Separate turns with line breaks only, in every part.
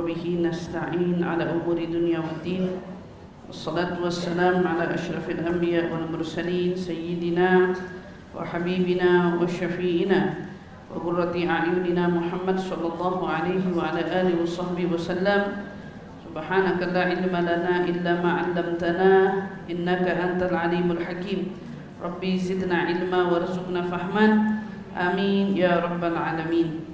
وبه نستعين على أمور الدنيا والدين والصلاة والسلام على أشرف الأنبياء والمرسلين سيدنا وحبيبنا وشفيعنا وقرة أعيننا محمد صلى الله عليه وعلى آله وصحبه وسلم. سبحانك لا علم لنا إلا ما علمتنا إنك أنت العليم الحكيم. ربي زدنا علما وارزقنا فهما آمين يا رب العالمين.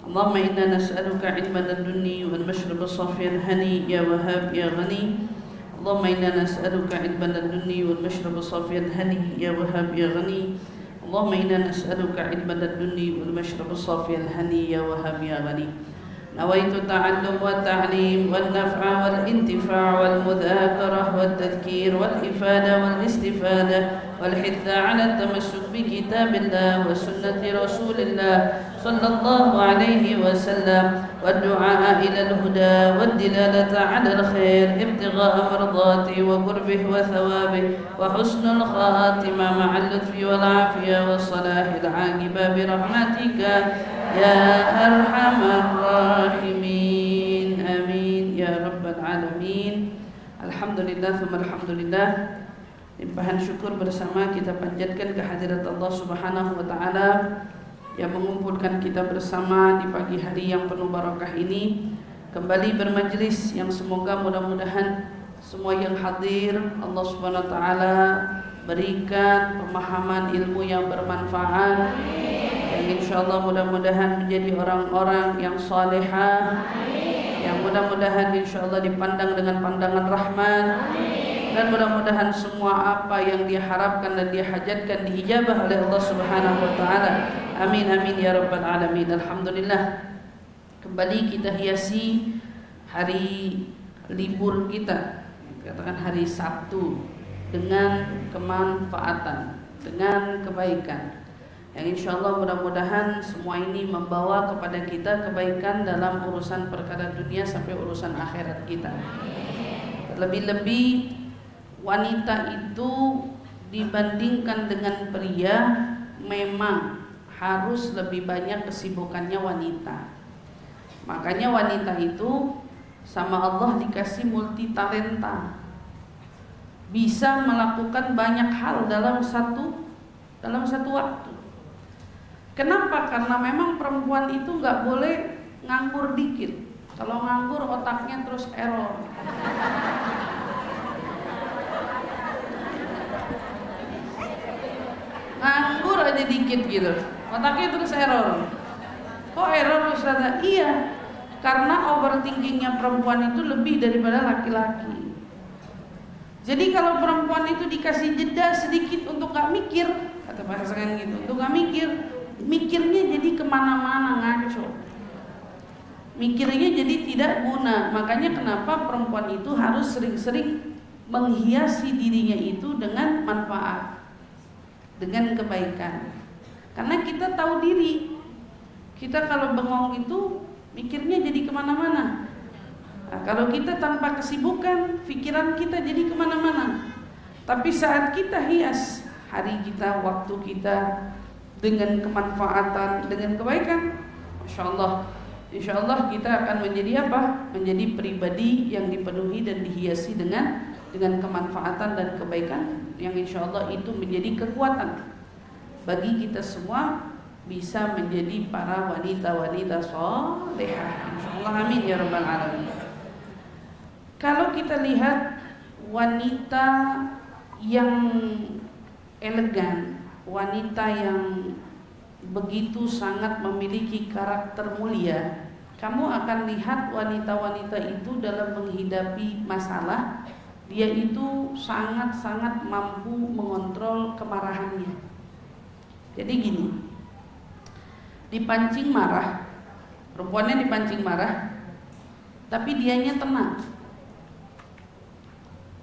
اللهم إنا نسألك علما لدني والمشرب الصافي الهني يا وهاب يا غني. اللهم إنا نسألك علما لدني والمشرب الصافي الهني يا وهاب يا غني. اللهم إنا نسألك علما لدني والمشرب الصافي الهني يا وهاب يا غني. نويت التعلم والتعليم والنفع والانتفاع والمذاكرة والتذكير والإفادة والاستفادة والحث على التمسك بكتاب الله وسنة رسول الله صلى الله عليه وسلم والدعاء إلى الهدى والدلالة على الخير ابتغاء مرضاته وقربه وثوابه وحسن الخاتمة مع اللطف والعافية والصلاح العاقبة برحمتك يا أرحم الراحمين آمين يا رب العالمين. Alhamdulillah thumma alhamdulillah. Limpahan syukur bersama kita panjatkan kehadirat Allah Subhanahu wa taala yang mengumpulkan kita bersama di pagi hari yang penuh barakah ini kembali bermajlis yang semoga mudah-mudahan semua yang hadir Allah Subhanahu wa taala berikan pemahaman ilmu yang bermanfaat yang insyaallah mudah-mudahan menjadi orang-orang yang salihah yang mudah-mudahan insyaallah dipandang dengan pandangan rahmat dan mudah-mudahan semua apa yang dia harapkan dan dia hajatkan diijabah oleh Allah Subhanahu wa taala. Amin amin ya rabbal alamin. Alhamdulillah. Kembali kita hiasi hari libur kita, katakan hari Sabtu, dengan kemanfaatan, dengan kebaikan. Yang insyaallah mudah-mudahan semua ini membawa kepada kita kebaikan dalam urusan perkara dunia sampai urusan akhirat kita. Lebih-lebih wanita itu dibandingkan dengan pria memang harus lebih banyak kesibukannya wanita. Makanya wanita itu sama Allah dikasih multi talenta, bisa melakukan banyak hal dalam satu waktu. Kenapa? Karena memang perempuan itu nggak boleh nganggur dikit. Kalau nganggur otaknya terus error. Nganggur aja dikit gitu, otaknya terus error. Kok error Ustazah? Iya, karena overthinkingnya perempuan itu lebih daripada laki-laki. Jadi kalau perempuan itu dikasih jeda sedikit untuk gak mikir, kata pasangan gitu, untuk gak mikir, mikirnya jadi kemana-mana ngaco, mikirnya jadi tidak guna. Makanya kenapa perempuan itu harus sering-sering menghiasi dirinya itu dengan manfaat, dengan kebaikan. Karena kita tahu diri, kita kalau bengong itu mikirnya jadi kemana-mana. Nah, kalau kita tanpa kesibukan, pikiran kita jadi kemana-mana. Tapi saat kita hias hari kita, waktu kita dengan kemanfaatan, dengan kebaikan, insya Allah kita akan menjadi apa? Menjadi pribadi yang dipenuhi dan dihiasi dengan kemanfaatan dan kebaikan yang insya Allah itu menjadi kekuatan bagi kita semua bisa menjadi para wanita-wanita salihah. Insyaallah amin ya rabbal alamin. Kalau kita lihat wanita yang elegan, wanita yang begitu sangat memiliki karakter mulia, kamu akan lihat wanita-wanita itu dalam menghadapi masalah, dia itu sangat-sangat mampu mengontrol kemarahannya. Jadi gini, dipancing marah, perempuannya dipancing marah, tapi dianya tenang.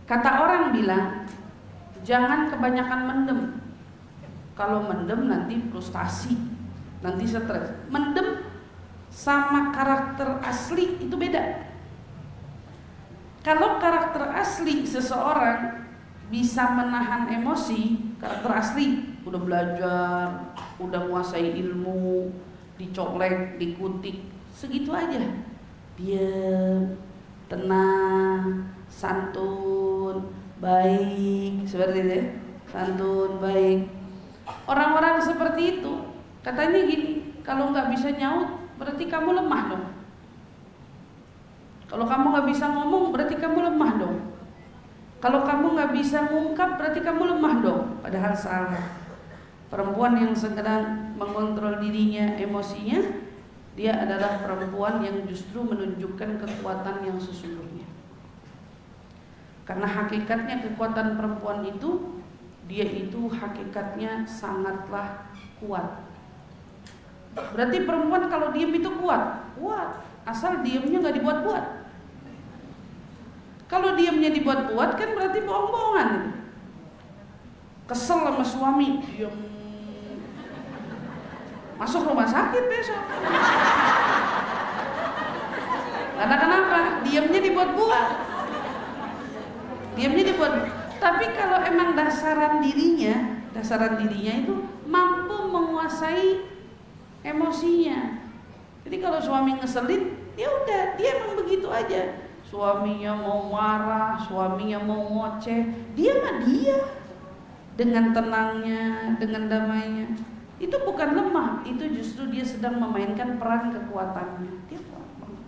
Kata orang bilang, jangan kebanyakan mendem. Kalau mendem nanti frustasi, nanti stres. Mendem sama karakter asli itu beda. Kalau karakter asli seseorang bisa menahan emosi, karakter asli udah belajar, udah menguasai ilmu, dicolek, dikutik, segitu aja. diam, tenang, santun, baik, seperti itu ya. Santun, baik. Orang-orang seperti itu katanya gini, kalau nggak bisa nyaut berarti kamu lemah dong. Kalau kamu nggak bisa ngomong berarti kamu lemah dong. Kalau kamu nggak bisa ngungkap berarti kamu lemah dong. Padahal salah. Perempuan yang sedang mengontrol dirinya, emosinya, dia adalah perempuan yang justru menunjukkan kekuatan yang sesungguhnya. Karena hakikatnya kekuatan perempuan itu, dia itu hakikatnya sangatlah kuat. Berarti perempuan kalau diam itu kuat, asal diamnya nggak dibuat-buat. Kalau diamnya dibuat-buat kan berarti bohong-bohongan. Kesel sama suami, diam, masuk rumah sakit besok. Karena kenapa? Diamnya dibuat-buat. Diamnya dibuat. Tapi kalau emang dasaran dirinya itu mampu menguasai emosinya. Jadi kalau suami ngeselin, ya udah, dia emang begitu aja. Suaminya mau marah, suaminya mau ngoceh, dia mah dia dengan tenangnya, dengan damainya. Itu bukan lemah, itu justru dia sedang memainkan peran kekuatannya. Dia kuat banget.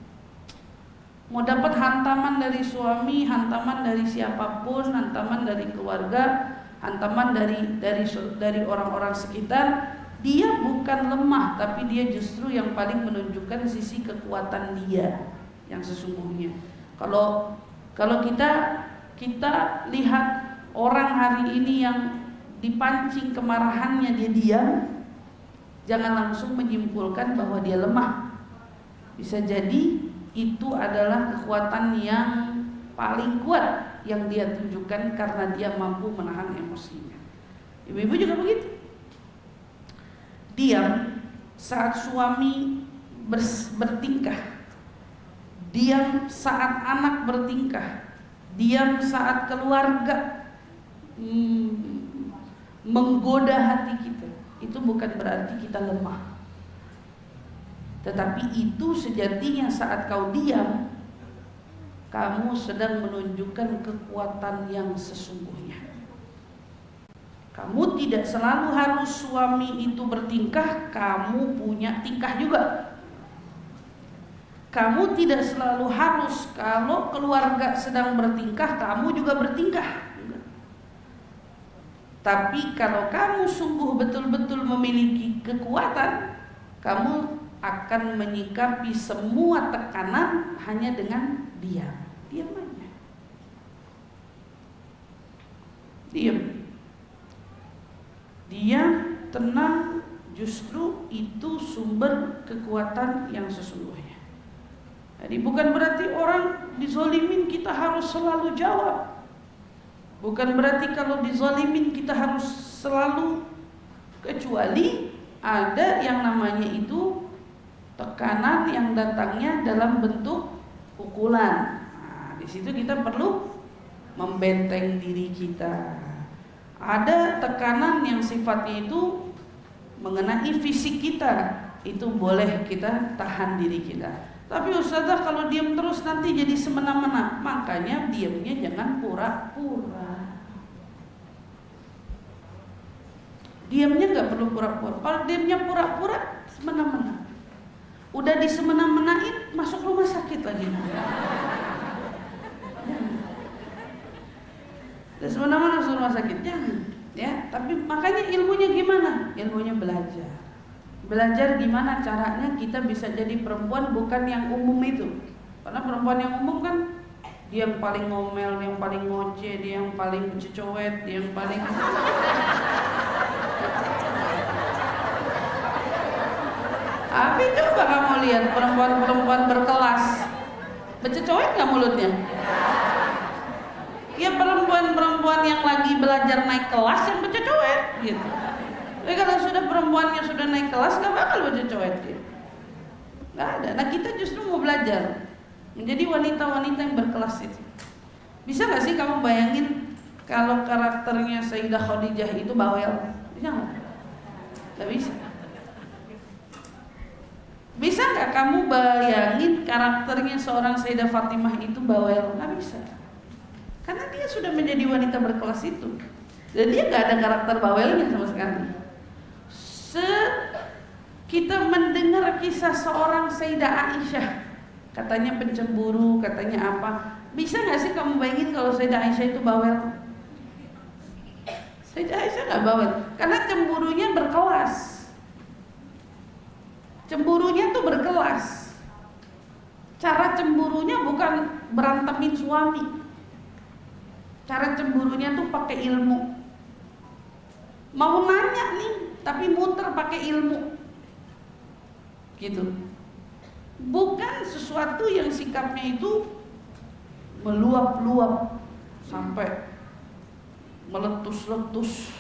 Mau dapat hantaman dari suami, hantaman dari siapapun, hantaman dari keluarga, hantaman dari orang-orang sekitar, dia bukan lemah, tapi dia justru yang paling menunjukkan sisi kekuatan dia yang sesungguhnya. Kalau kita lihat orang hari ini yang dipancing kemarahannya dia diam, jangan langsung menyimpulkan bahwa dia lemah. Bisa jadi itu adalah kekuatan yang paling kuat yang dia tunjukkan karena dia mampu menahan emosinya. Ibu-ibu juga begitu. Diam saat suami bertingkah, diam saat anak bertingkah, diam saat keluarga menggoda hati kita. Itu bukan berarti kita lemah, tetapi itu sejatinya saat kau diam, kamu sedang menunjukkan kekuatan yang sesungguhnya. Kamu tidak selalu harus suami itu bertingkah, kamu punya tingkah juga. Kamu tidak selalu harus kalau keluarga sedang bertingkah, kamu juga bertingkah. Tapi kalau kamu sungguh betul-betul memiliki kekuatan, kamu akan menyikapi semua tekanan hanya dengan diam. Diam aja. Diam. Diam, tenang, justru itu sumber kekuatan yang sesungguhnya. Jadi bukan berarti orang dizolimin kita harus selalu jawab. Bukan berarti kalau dizolimin kita harus selalu, kecuali ada yang namanya itu tekanan yang datangnya dalam bentuk pukulan. Nah, di situ kita perlu membenteng diri kita. Ada tekanan yang sifatnya itu mengenai fisik kita, itu boleh kita tahan diri kita. Tapi Ustazah kalau diam terus nanti jadi semena-mena. Makanya diamnya jangan pura-pura. Diamnya gak perlu pura-pura. Kalau diamnya pura-pura, semena-mena. Udah disemena-menain, masuk rumah sakit lagi. Udah semena-mena masuk rumah sakit, jangan. Ya, tapi makanya ilmunya gimana? Ilmunya belajar. Belajar gimana caranya kita bisa jadi perempuan bukan yang umum itu. Karena perempuan yang umum kan dia yang paling ngomel, dia yang paling ngoceh, dia yang paling cecowet, dia yang paling Tapi coba kamu lihat perempuan-perempuan berkelas, bececowet gak mulutnya? Ya perempuan-perempuan yang lagi belajar naik kelas yang bececowet gitu. Tapi kalau sudah perempuannya sudah naik kelas, gak bakal bececowet gitu. Gak ada. Nah kita justru mau belajar menjadi wanita-wanita yang berkelas itu. Bisa gak sih kamu bayangin kalau karakternya Sayyidah Khadijah itu bawel? Bisa gak? Gak bisa. Bisa nggak kamu bayangin karakternya seorang Sayyidah Fatimah itu bawel? Nggak bisa. Karena dia sudah menjadi wanita berkelas itu. Dan dia nggak ada karakter bawelnya sama sekali. Kita mendengar kisah seorang Sayyidah Aisyah, katanya pencemburu, katanya apa. Bisa nggak sih kamu bayangin kalau Sayyidah Aisyah itu bawel? Sayyidah Aisyah nggak bawel, karena cemburunya berkelas. Cemburunya tuh berkelas. Cara cemburunya bukan berantemin suami. Cara cemburunya tuh pakai ilmu. Mau nanya nih, tapi muter pakai ilmu. Gitu. Bukan sesuatu yang sikapnya itu meluap-luap sampai meletus-letus,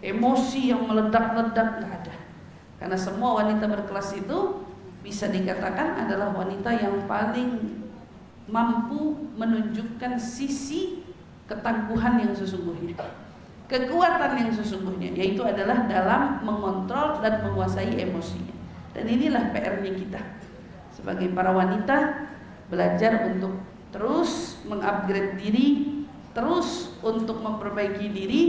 emosi yang meledak-ledak, nggak ada. Karena semua wanita berkelas itu bisa dikatakan adalah wanita yang paling mampu menunjukkan sisi ketangguhan yang sesungguhnya, kekuatan yang sesungguhnya, yaitu adalah dalam mengontrol dan menguasai emosinya. Dan inilah PR-nya kita sebagai para wanita, belajar untuk terus mengupgrade diri, terus untuk memperbaiki diri,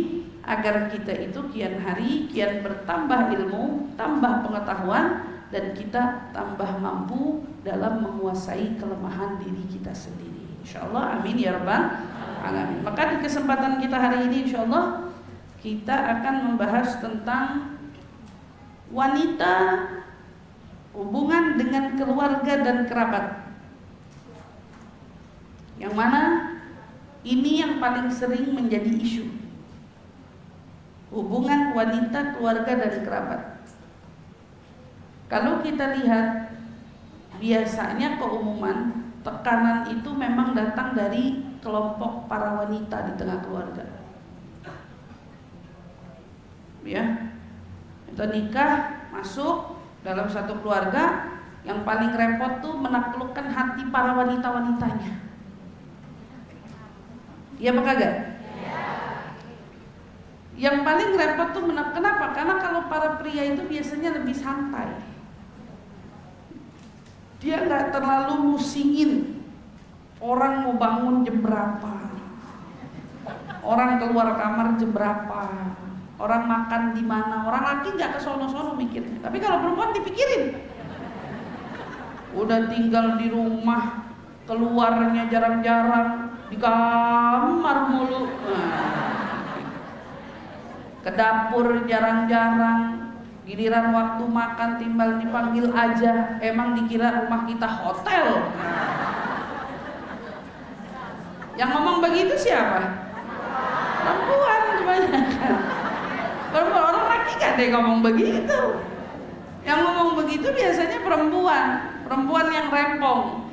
agar kita itu kian hari kian bertambah ilmu, tambah pengetahuan, dan kita tambah mampu dalam menguasai kelemahan diri kita sendiri. Insyaallah, amin ya rabbal alamin. Maka di kesempatan kita hari ini insyaallah kita akan membahas tentang wanita, hubungan dengan keluarga dan kerabat. Yang mana ini yang paling sering menjadi isu. Hubungan wanita, keluarga dan kerabat. Kalau kita lihat, biasanya keumuman tekanan itu memang datang dari kelompok para wanita di tengah keluarga. Ya, kita nikah, masuk dalam satu keluarga, yang paling repot tuh menaklukkan hati para wanita-wanitanya. Iya apa kagak? Yang paling repot tuh kenapa? Karena kalau para pria itu biasanya lebih santai. Dia nggak terlalu musingin orang mau bangun jam berapa, orang keluar kamar jam berapa, orang makan di mana. Orang laki nggak kesono-sono mikirnya. Tapi kalau perempuan dipikirin. Udah tinggal di rumah, keluarnya jarang-jarang, di kamar mulu. Ke dapur jarang-jarang, giliran waktu makan timbal dipanggil aja, emang dikira rumah kita hotel. Yang ngomong begitu siapa? Perempuan kebanyakan. Perempuan, orang laki kan deh ngomong begitu. Yang ngomong begitu biasanya perempuan yang rempong.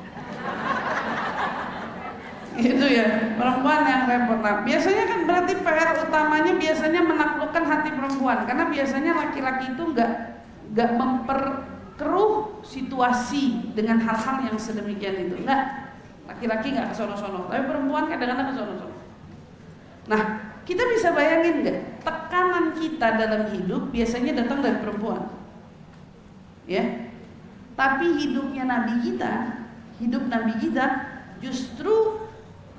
Itu ya, perempuan yang repot. Nah, biasanya kan berarti PR utamanya biasanya menaklukkan hati perempuan, karena biasanya laki-laki itu nggak memperkeruh situasi dengan hal-hal yang sedemikian itu. Enggak, laki-laki nggak kesono-sono, tapi perempuan kadang-kadang kesono-sono. Nah, kita bisa bayangin nggak, tekanan kita dalam hidup biasanya datang dari perempuan, ya. Tapi hidup Nabi kita justru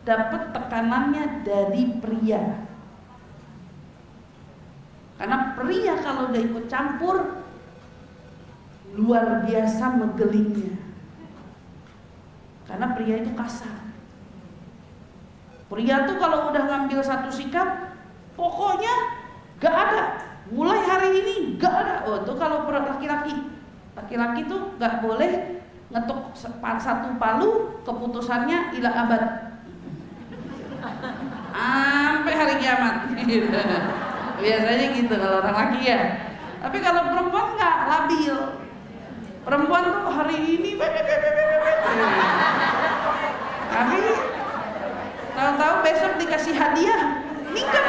dapat tekanannya dari pria. Karena pria kalau udah ikut campur, luar biasa megelingnya. Karena pria itu kasar. Pria tuh kalau udah ngambil satu sikap, pokoknya gak ada. Mulai hari ini gak ada. Oh, tuh kalau laki-laki tuh gak boleh ngetuk satu palu, keputusannya ila abad. Sampai hari kiamat. Biasanya gitu kalau orang laki ya. Tapi kalau perempuan nggak labil. Perempuan tuh hari ini tapi tahu-tahu besok dikasih hadiah nikah.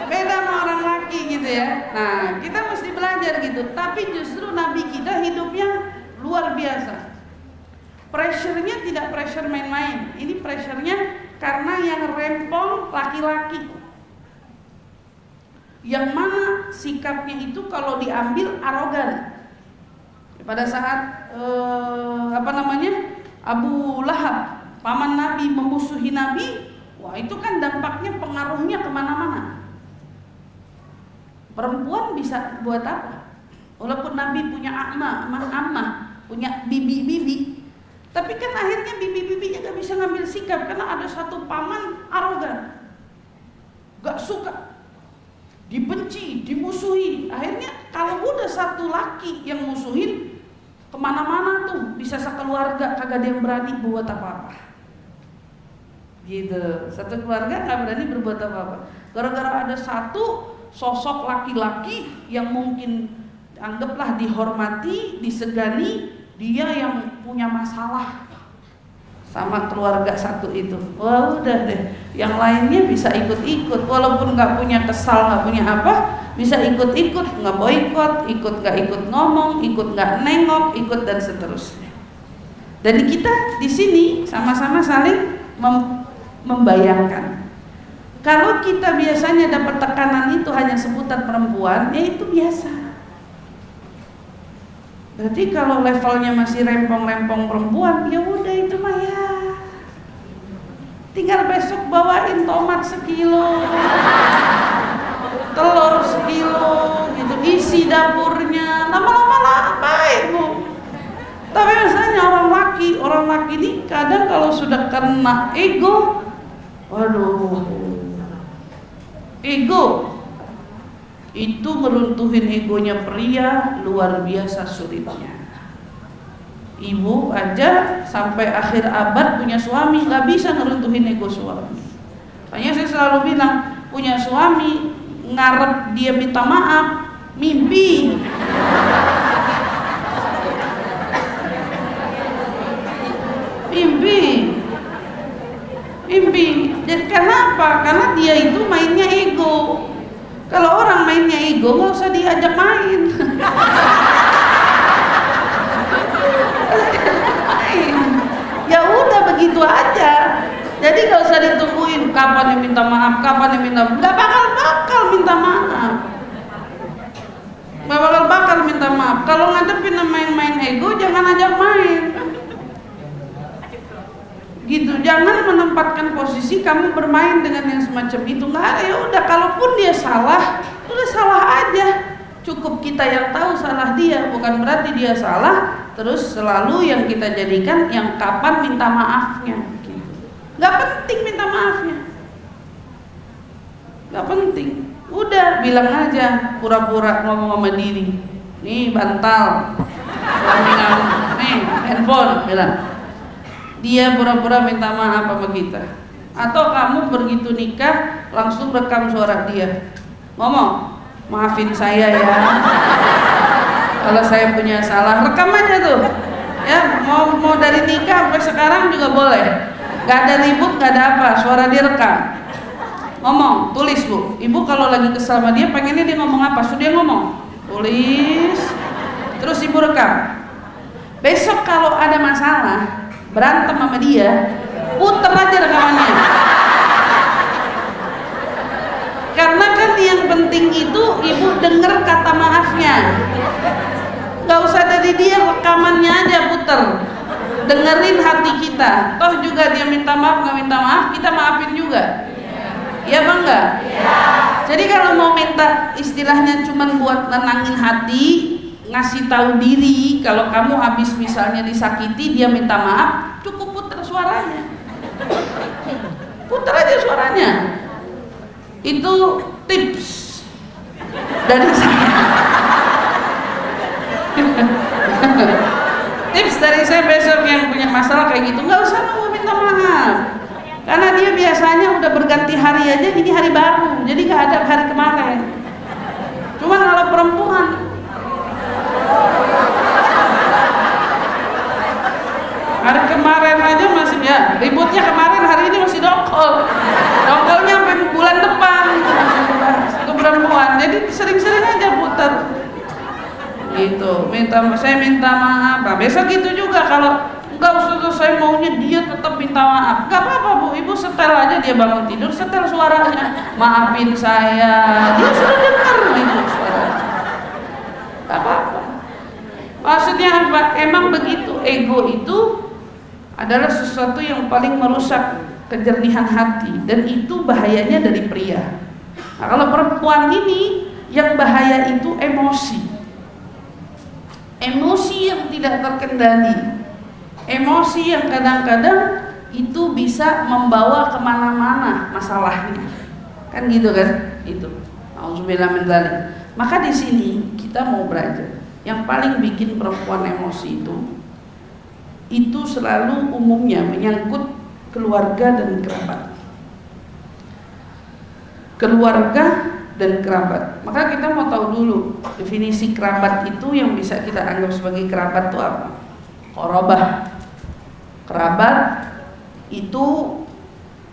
Beda sama orang laki gitu ya. Nah, kita mesti belajar gitu. Tapi justru Nabi kita hidupnya luar biasa. Pressure-nya tidak pressure main-main. Ini pressure-nya karena yang rempong laki-laki. yang mana sikapnya itu kalau diambil arogan. Pada saat Abu Lahab, paman Nabi, memusuhi Nabi, wah itu kan dampaknya, pengaruhnya kemana-mana. Perempuan bisa buat apa? Walaupun Nabi punya ammah, punya bibi-bibi, tapi kan akhirnya bibi-bibinya gak bisa ngambil sikap karena ada satu paman arogan, gak suka, dibenci, dimusuhi. Akhirnya kalau udah satu laki yang musuhin, kemana-mana tuh bisa sekeluarga kagak ada yang berani buat apa-apa. Gitu, satu keluarga gak berani berbuat apa-apa gara-gara ada satu sosok laki-laki yang mungkin anggaplah dihormati, disegani, dia yang punya masalah sama keluarga satu itu. Wah udah deh, yang lainnya bisa ikut-ikut, walaupun nggak punya kesal, nggak punya apa, bisa ikut-ikut, nggak boikot, ikut nggak ikut ngomong, ikut nggak nengok, ikut dan seterusnya. Dan kita di sini sama-sama saling membayangkan. Kalau kita biasanya dapat tekanan itu hanya seputar perempuan, ya itu biasa. Berarti kalau levelnya masih rempong-rempong perempuan, ya udah itu mah ya. Tinggal besok bawain tomat sekilo, telur sekilo, gitu, isi dapurnya, lama-lama baik Bu. Tapi misalnya orang laki ini kadang kalau sudah kena ego, waduh. Ego itu meruntuhin egonya pria luar biasa sulitnya. Ibu aja sampai akhir abad punya suami gak bisa ngeruntuhin ego suami. Makanya saya selalu bilang, punya suami ngarep dia minta maaf, mimpi. Mimpi. Jadi kenapa? Karena dia itu mainnya ego. Kalau orang mainnya ego, nggak usah diajak main. Ya udah begitu aja. Jadi nggak usah ditungguin kapan dia minta maaf, kapan dia minta maaf. Nggak bakal minta maaf. Nggak bakal minta maaf. Kalau ngadepin main ego, jangan ajak main. Gitu, jangan menempatkan posisi kamu bermain dengan yang semacam itu. Nggak ada, ya udah, kalaupun dia salah, udah salah aja. Cukup kita yang tahu salah dia, bukan berarti dia salah terus selalu yang kita jadikan yang kapan minta maafnya. Gitu. Nggak penting minta maafnya, nggak penting. Udah bilang aja, pura-pura ngomong sama diri. Nih bantal, nih handphone, bilang. Dia pura-pura minta maaf sama kita. Atau kamu begitu nikah langsung rekam suara dia, ngomong, maafin saya ya kalau saya punya salah. Rekam aja tuh ya, mau dari nikah sampai sekarang juga boleh. Gak ada ribut, gak ada apa, suara dia rekam. Ngomong, tulis Bu. Ibu kalau lagi kesal sama dia, pengennya dia ngomong apa, sudah dia ngomong, tulis. Terus ibu rekam. Besok kalau ada masalah, berantem sama dia, puter aja rekamannya. Karena kan yang penting itu ibu denger kata maafnya. Gak usah dari dia, rekamannya aja puter. Dengerin hati kita. Toh juga dia minta maaf, gak minta maaf, kita maafin juga. Iya bang enggak? Iya. Jadi kalau mau minta istilahnya cuman buat nenangin hati, ngasih tahu diri kalau kamu habis misalnya disakiti, dia minta maaf, cukup putar suaranya. Putar aja suaranya. Itu tips dari saya. Tips dari saya, besok yang punya masalah kayak gitu nggak usah nunggu minta maaf. Karena dia biasanya udah berganti hari aja, ini hari baru, jadi nggak ada hari kemarin. Cuman kalau perempuan, hari kemarin aja masih, ya ributnya kemarin, hari ini masih dongkol. Dongkolnya sampai bulan depan gitu masih dibahas. Itu perempuan, jadi sering-sering aja putar. Gitu, saya minta maaf. Nah, besok gitu juga kalau Enggak Ustaz, saya maunya dia tetap minta maaf. Enggak apa-apa Bu, Ibu setel aja dia bangun tidur, setel suaranya, maafin saya, dia sudah dengar gitu suaranya. Enggak apa-apa. Maksudnya apa? Emang begitu, ego itu adalah sesuatu yang paling merusak kejernihan hati, dan itu bahayanya dari pria. Nah, kalau perempuan ini yang bahaya itu emosi. Emosi yang tidak terkendali. Emosi yang kadang-kadang itu bisa membawa kemana-mana masalahnya, kan gitu kan? Itu. Auzubillah min dzalik. Maka di sini kita mau belajar. Yang paling bikin perempuan emosi itu selalu umumnya menyangkut keluarga dan kerabat. Keluarga dan kerabat. Maka kita mau tahu dulu definisi kerabat itu, yang bisa kita anggap sebagai kerabat itu apa? Qarabah. Kerabat itu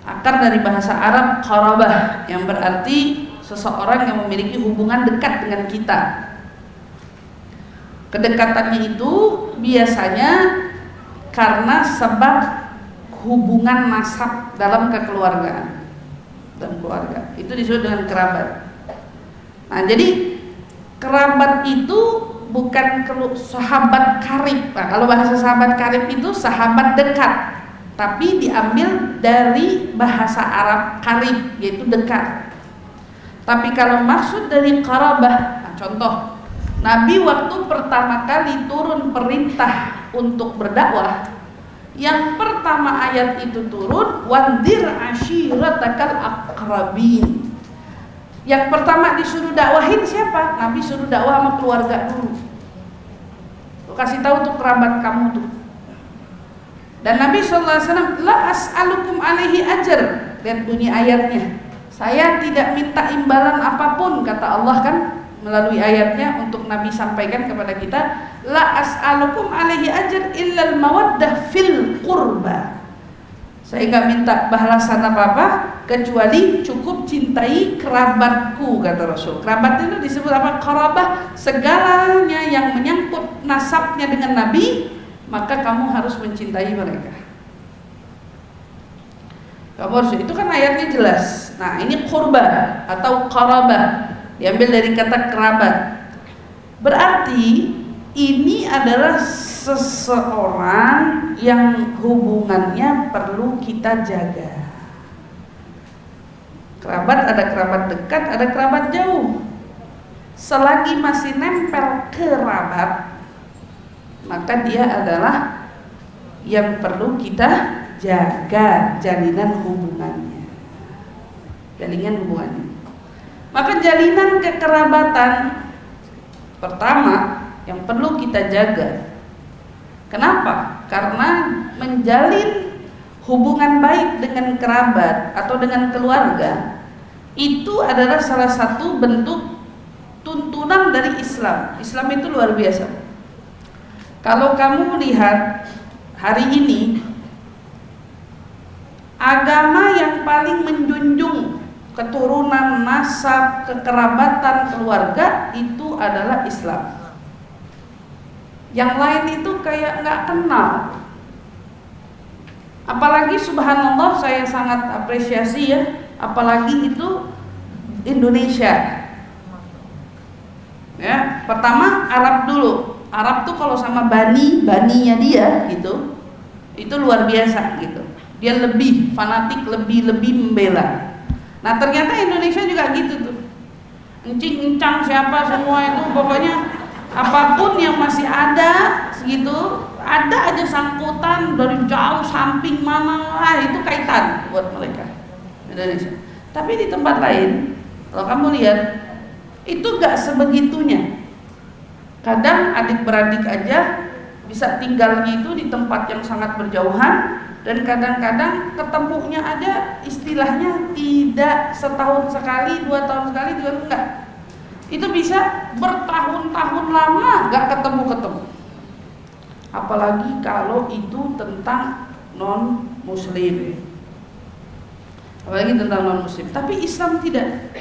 akar dari bahasa Arab qarabah, yang berarti seseorang yang memiliki hubungan dekat dengan kita. Kedekatannya itu biasanya karena sebab hubungan nasab dalam kekeluargaan dan keluarga. Itu disebut dengan kerabat. Nah, jadi kerabat itu bukan sahabat karib. Nah, kalau bahasa sahabat karib itu sahabat dekat, tapi diambil dari bahasa Arab karib, yaitu dekat. Tapi kalau maksud dari qarabah, nah, contoh Nabi waktu pertama kali turun perintah untuk berdakwah, yang pertama ayat itu turun, wandir ashiratakal aqrabin. Yang pertama disuruh dakwahin siapa? Nabi suruh dakwah sama keluarga dulu. Lu kasih tahu tuh kerabat kamu tuh. Dan Nabi SAW, la as'alukum alaihi ajar. Lihat bunyi ayatnya. Saya tidak minta imbalan apapun, kata Allah kan melalui ayatnya untuk Nabi sampaikan kepada kita, la as'alukum alaihi ajar illal mawaddah fil qurba. Saya nggak minta balasan apa-apa kecuali cukup cintai kerabatku, kata Rasul. Kerabat itu disebut apa? Qarabah. Segalanya yang menyangkut nasabnya dengan Nabi, maka kamu harus mencintai mereka. Kamu harus, itu kan ayatnya jelas. Nah, ini qurba atau qarabah, diambil dari kata kerabat. Berarti ini adalah seseorang yang hubungannya perlu kita jaga. Kerabat, ada kerabat dekat, ada kerabat jauh. Selagi masih nempel kerabat, maka dia adalah yang perlu kita jaga jalinan hubungannya. Jalinan hubungannya. Maka jalinan kekerabatan pertama yang perlu kita jaga. Kenapa? Karena menjalin hubungan baik dengan kerabat atau dengan keluarga itu adalah salah satu bentuk tuntunan dari Islam. Islam itu luar biasa. Kalau kamu lihat hari ini, agama yang paling menjunjung keturunan, nasab, kekerabatan, keluarga itu adalah Islam. Yang lain itu kayak nggak kenal. Apalagi subhanallah, saya sangat apresiasi ya, apalagi itu Indonesia. Ya, pertama Arab dulu. Arab tuh kalau sama baninya dia gitu, itu luar biasa gitu. Dia lebih fanatik, lebih membela. Nah, ternyata Indonesia juga gitu tuh. Encing-encang siapa semua itu, pokoknya apapun yang masih ada segitu, ada aja sangkutan dari jauh samping mana, itu kaitan buat mereka Indonesia. Tapi di tempat lain, kalau kamu lihat, itu gak sebegitunya. Kadang adik-beradik aja bisa tinggalnya itu di tempat yang sangat berjauhan, dan kadang-kadang ketemunya aja istilahnya tidak setahun sekali, 2 tahun sekali juga enggak. Itu bisa bertahun-tahun lama gak ketemu. Apalagi kalau itu tentang non-muslim. Apalagi tentang non-muslim. Tapi Islam tidak.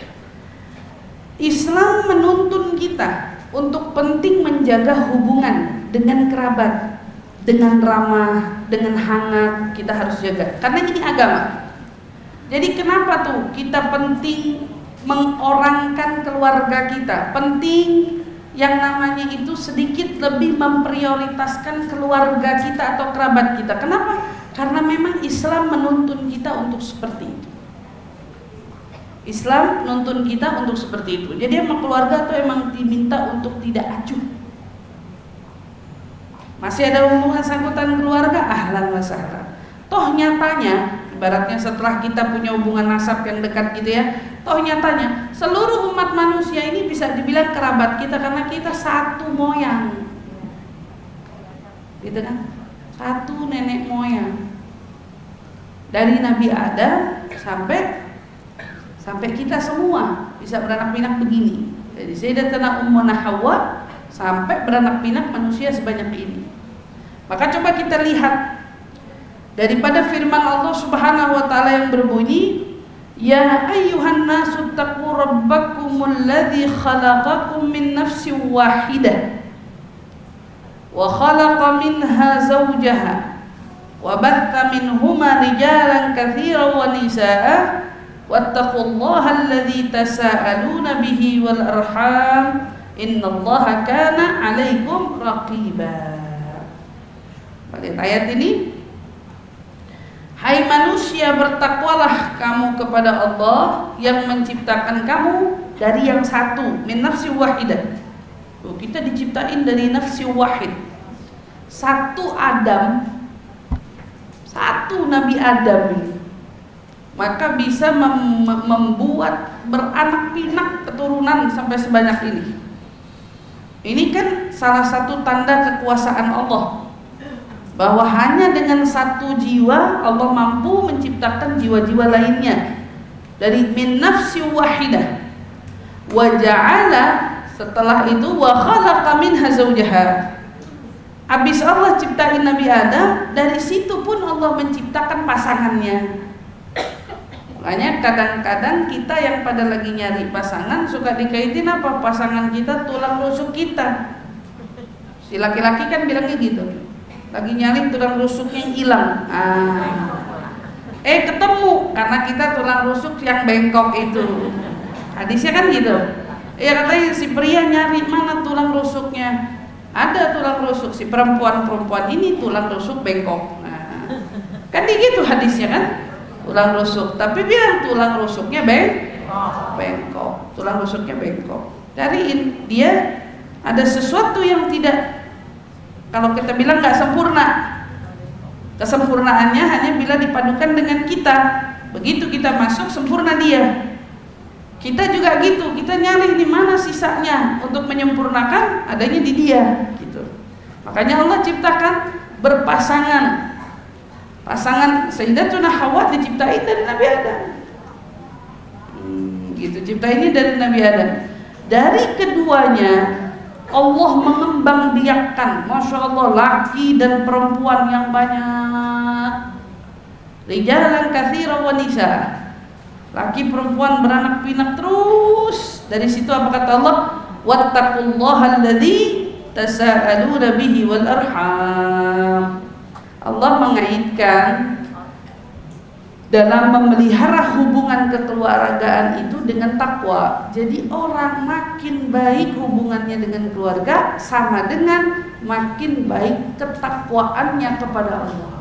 Islam menuntun kita untuk penting menjaga hubungan dengan kerabat. dengan ramah, dengan hangat, kita harus jaga. Karena ini agama. Jadi kenapa tuh kita penting mengorangkan keluarga kita, penting yang namanya itu sedikit lebih memprioritaskan keluarga kita atau kerabat kita. Kenapa? Karena memang Islam menuntun kita untuk seperti itu. Islam menuntun kita untuk seperti itu. Jadi emang keluarga tuh emang diminta untuk tidak acuh. Masih ada hubungan sangkutan keluarga, ahlan wa sahlan. Toh nyatanya, ibaratnya setelah kita punya hubungan nasab yang dekat gitu ya, toh nyatanya seluruh umat manusia ini bisa dibilang kerabat kita karena kita satu moyang, gitu kan? Satu nenek moyang dari Nabi Adam sampai kita semua bisa beranak pinak begini. Jadi Sayyidatuna Ummuna Hawa sampai beranak pinak manusia sebanyak ini. Maka coba kita lihat daripada firman Allah Subhanahu wa taala yang berbunyi, ya ayyuhan nasu taqu rabbakumul ladzi khalaqakum min nafsin wahidah wa khalaqa minha zawjaha wa batha minhuma rijalan katsiran wa nisaa'a wattaqullaha alladzi tasaaluna bihi wal arham innallaha kana 'alaikum raqiba. Pada ayat ini, hai manusia, bertakwalah kamu kepada Allah yang menciptakan kamu dari yang satu, min nafsi wahidah. Kita diciptain dari nafsi wahid. Satu Adam, satu Nabi Adam ini. Maka bisa membuat beranak pinak keturunan sampai sebanyak ini. Ini kan salah satu tanda kekuasaan Allah, bahwa hanya dengan satu jiwa Allah mampu menciptakan jiwa-jiwa lainnya dari min nafsi wahidah. Wa ja'ala, setelah itu wa khalaqa minha zawjaha. Habis Allah ciptain Nabi Adam, dari situ pun Allah menciptakan pasangannya. Makanya kadang-kadang kita yang pada lagi nyari pasangan suka dikaitin apa? Pasangan kita tulang rusuk kita. Si laki-laki kan bilangnya gitu, lagi nyari tulang rusuknya hilang. Ketemu karena kita tulang rusuk yang bengkok itu. Hadisnya kan gitu. Katanya si pria nyari mana tulang rusuknya. Ada tulang rusuk, si perempuan ini tulang rusuk bengkok. Kan gitu hadisnya kan, tulang rusuk. Tapi bilang tulang rusuknya bengkok. Tulang rusuknya bengkok. Dari dia ada sesuatu yang tidak, kalau kita bilang nggak sempurna. Kesempurnaannya hanya bila dipadukan dengan kita. Begitu kita masuk, sempurna dia. Kita juga gitu, kita nyari di mana sisanya untuk menyempurnakan, adanya di dia gitu. Makanya Allah ciptakan berpasangan. Pasangan Sayyidatuna Hawa diciptain dari Nabi Adam. Gitu, ciptainnya dari Nabi Adam. Dari keduanya Allah mengembangbiakkan, Masya Allah, laki dan perempuan yang banyak. Rijalan katsiran wa nisaa. Laki perempuan beranak pinak terus. Dari situ apa kata Allah? Wattaqullaha alladzi tasaaluna bihi wal arham. Allah mengaitkan dalam memelihara hubungan kekeluargaan itu dengan takwa. Jadi orang makin baik hubungannya dengan keluarga sama dengan makin baik ketakwaannya kepada Allah.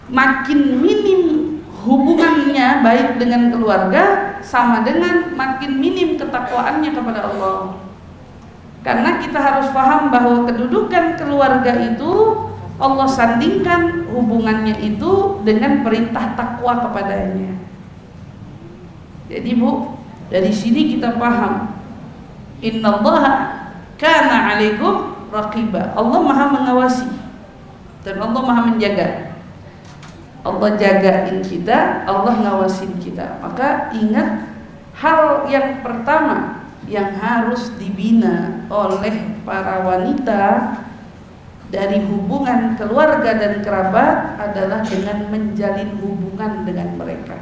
Makin minim hubungannya baik dengan keluarga sama dengan makin minim ketakwaannya kepada Allah. Karena kita harus paham bahwa kedudukan keluarga itu Allah sandingkan hubungannya itu dengan perintah takwa kepadanya. Jadi Bu, dari sini kita paham, innallaha kana 'alaikum raqiba. Allah Maha mengawasi dan Allah Maha menjaga. Allah jagain kita, Allah ngawasin kita. Maka ingat, hal yang pertama yang harus dibina oleh para wanita dari hubungan keluarga dan kerabat adalah dengan menjalin hubungan dengan mereka.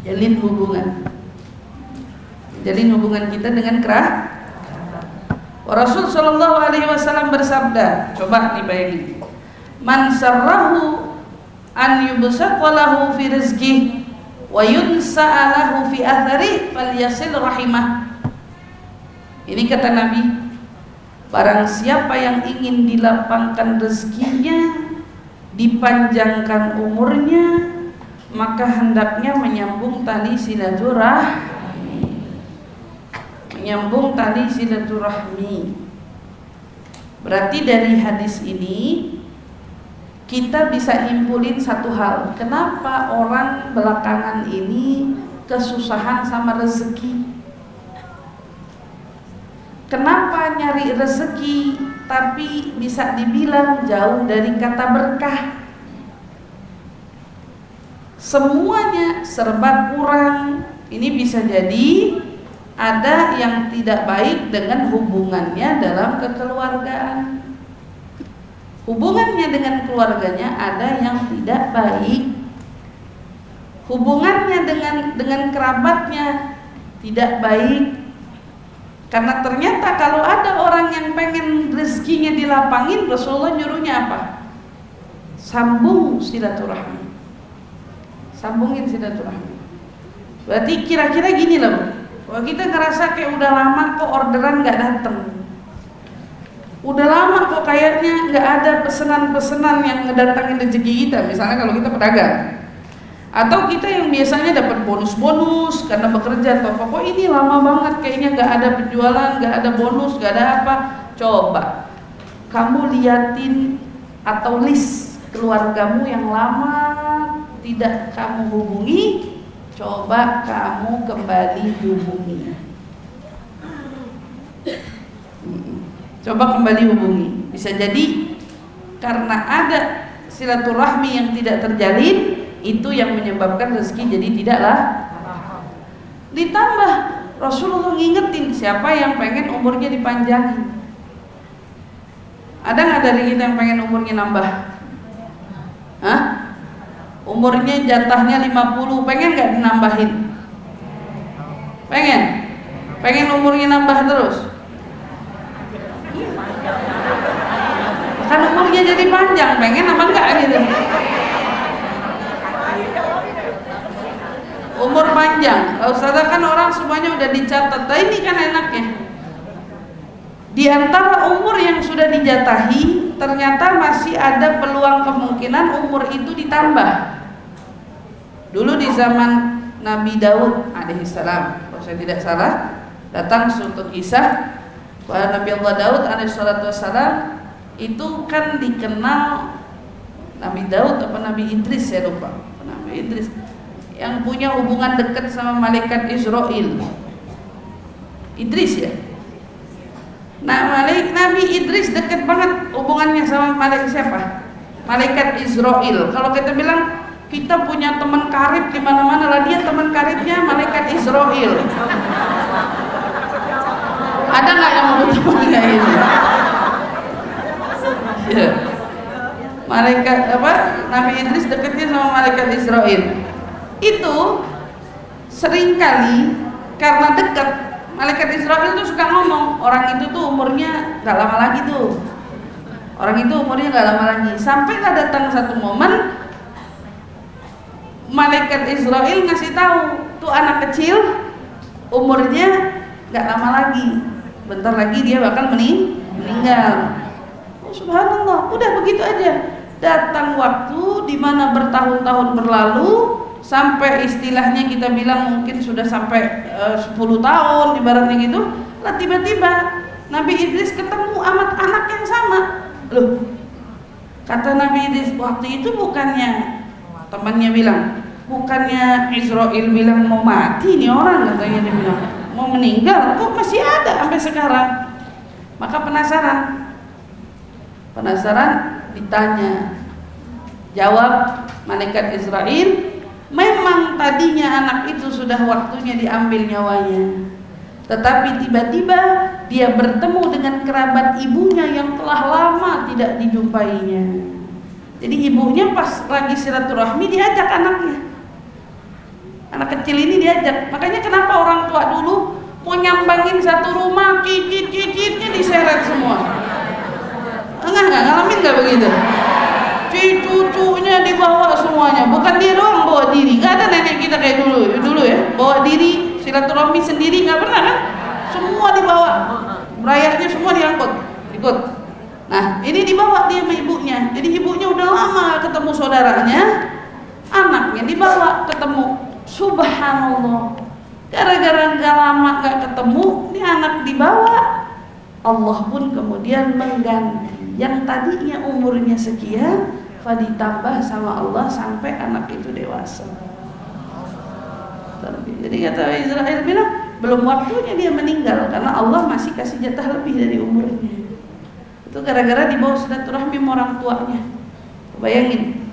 Jalin hubungan kita dengan kerabat. Rasul Shallallahu Alaihi Wasallam bersabda, coba nih bayangin, man sarrahu an yubsaqalahu fi rizqihi wa yunsa'alahu fi athari falyasil rahimah. Ini kata Nabi, barang siapa yang ingin dilapangkan rezekinya, dipanjangkan umurnya, maka hendaknya menyambung tali silaturahmi. Menyambung tali silaturahmi. Berarti dari hadis ini kita bisa impulin satu hal, kenapa orang belakangan ini kesusahan sama rezeki? Kenapa nyari rezeki tapi bisa dibilang jauh dari kata berkah? Semuanya serba kurang. Ini bisa jadi ada yang tidak baik dengan hubungannya dalam kekeluargaan. Hubungannya dengan keluarganya ada yang tidak baik. Hubungannya dengan kerabatnya tidak baik. Karena ternyata kalau ada orang yang pengen rezekinya dilapangin, Rasulullah nyuruhnya apa? Sambung silaturahmi. Sambungin silaturahmi. Berarti kira-kira gini loh, kalau kita ngerasa kayak udah lama kok orderan nggak datang, udah lama kok kayaknya nggak ada pesanan-pesanan yang ngedatangin rezeki kita. Misalnya kalau kita pedagang, atau kita yang biasanya dapat bonus-bonus karena bekerja, atau kok ini lama banget kayaknya nggak ada penjualan, nggak ada bonus, nggak ada apa. Coba kamu liatin atau list keluargamu yang lama tidak kamu hubungi, coba kamu kembali hubungi. Coba kembali hubungi. Bisa jadi karena ada silaturahmi yang tidak terjalin, itu yang menyebabkan rezeki jadi tidaklah. Ditambah Rasulullah ngingetin siapa yang pengen umurnya dipanjangin. Ada nggak dari kita yang pengen umurnya nambah? Hah? Umurnya jatahnya 50, pengen nggak dinambahin? Pengen? Pengen umurnya nambah terus? Kan umurnya jadi panjang, pengen apa enggak gitu? Umur panjang. Ustazah kan orang semuanya udah dicatat. Nah ini kan enaknya, di antara umur yang sudah dijatahi ternyata masih ada peluang kemungkinan umur itu ditambah. Dulu di zaman Nabi Daud alaihissalam, kalau saya tidak salah, datang suatu kisah bahwa Nabi Allah Daud alaihissalam itu kan dikenal, Nabi Daud apa Nabi Idris, saya lupa, Nabi Idris yang punya hubungan dekat sama malaikat Israel. Idris ya. Nah, Nabi Idris dekat banget hubungannya sama malaikat siapa? Malaikat Israel. Kalau kita bilang kita punya teman karib di mana-mana, lah dia teman karibnya malaikat Israel. Ada nggak yang mau temannya ini? Ya. Malaikat apa? Nabi Idris dekatnya sama malaikat Israel. Itu seringkali karena dekat, malaikat Israel itu suka ngomong, orang itu tuh umurnya nggak lama lagi tuh. Orang itu umurnya nggak lama lagi. Sampailah datang satu momen, malaikat Israel ngasih tahu tuh anak kecil umurnya nggak lama lagi, bentar lagi dia bakal meninggal. Oh, subhanallah, udah begitu aja. Datang waktu di mana bertahun-tahun berlalu, sampai istilahnya kita bilang mungkin sudah sampai 10 tahun ibaratnya gitu. Lah tiba-tiba Nabi Idris ketemu amat anak yang sama. Loh, kata Nabi Idris, waktu itu bukannya temannya bilang, bukannya Israel bilang mau mati nih orang, katanya dia bilang mau meninggal, kok masih ada sampai sekarang. Maka penasaran ditanya, jawab malaikat Israel, memang tadinya anak itu sudah waktunya diambil nyawanya, tetapi tiba-tiba dia bertemu dengan kerabat ibunya yang telah lama tidak dijumpainya. Jadi ibunya pas lagi silaturahmi diajak anaknya, anak kecil ini diajak. Makanya kenapa orang tua dulu mau nyambangin satu rumah, cicit-cicitnya disewa diseret semua. Enggak ngalamin nggak begitu? Cucunya dibawa semuanya, bukan dia doang bawa diri. Nggak ada nenek kita kayak dulu ya, bawa diri silaturahmi sendiri nggak pernah kan? Semua dibawa, rayanya semua diangkut, ikut. Nah ini dibawa dia sama ibunya, jadi ibunya udah lama ketemu saudaranya, anaknya dibawa ketemu. Subhanallah, gara-gara nggak lama nggak ketemu, ini anak dibawa. Allah pun kemudian mengganti yang tadinya umurnya sekian, ditambah sama Allah sampai anak itu dewasa. Jadi kata Israel bilang belum waktunya dia meninggal karena Allah masih kasih jatah lebih dari umurnya. Itu gara-gara dibawa silaturahmi orang tuanya. Bayangin.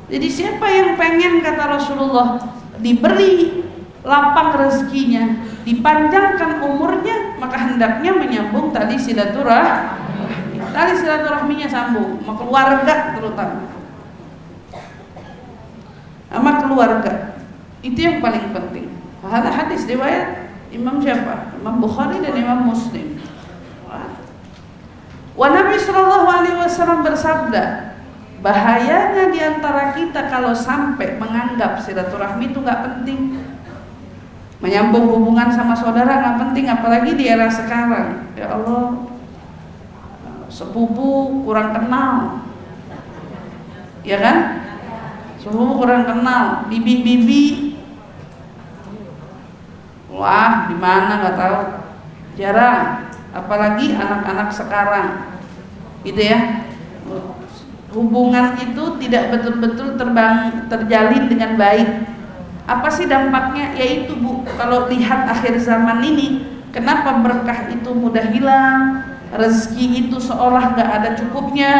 Jadi siapa yang pengen, kata Rasulullah, diberi lapang rezekinya, dipanjangkan umurnya, maka hendaknya menyambung tali silaturahmi. Tali silaturahminya sambung sama keluarga, terutama sama keluarga. Itu yang paling penting. Hadis riwayat Imam siapa? Imam Bukhari dan Imam Muslim. Wa Nabi sallallahu alaihi wasallam bersabda, bahayanya diantara kita kalau sampai menganggap silaturahmi itu nggak penting. Menyambung hubungan sama saudara nggak penting, apalagi di era sekarang. Ya Allah, sepupu kurang kenal, ya kan? Sepupu kurang kenal, bibi-bibi, wah di mana nggak tahu, jarang. Apalagi anak-anak sekarang, gitu ya. Hubungan itu tidak betul-betul terjalin dengan baik. Apa sih dampaknya? Yaitu Bu, kalau lihat akhir zaman ini, kenapa berkah itu mudah hilang, rezeki itu seolah gak ada cukupnya,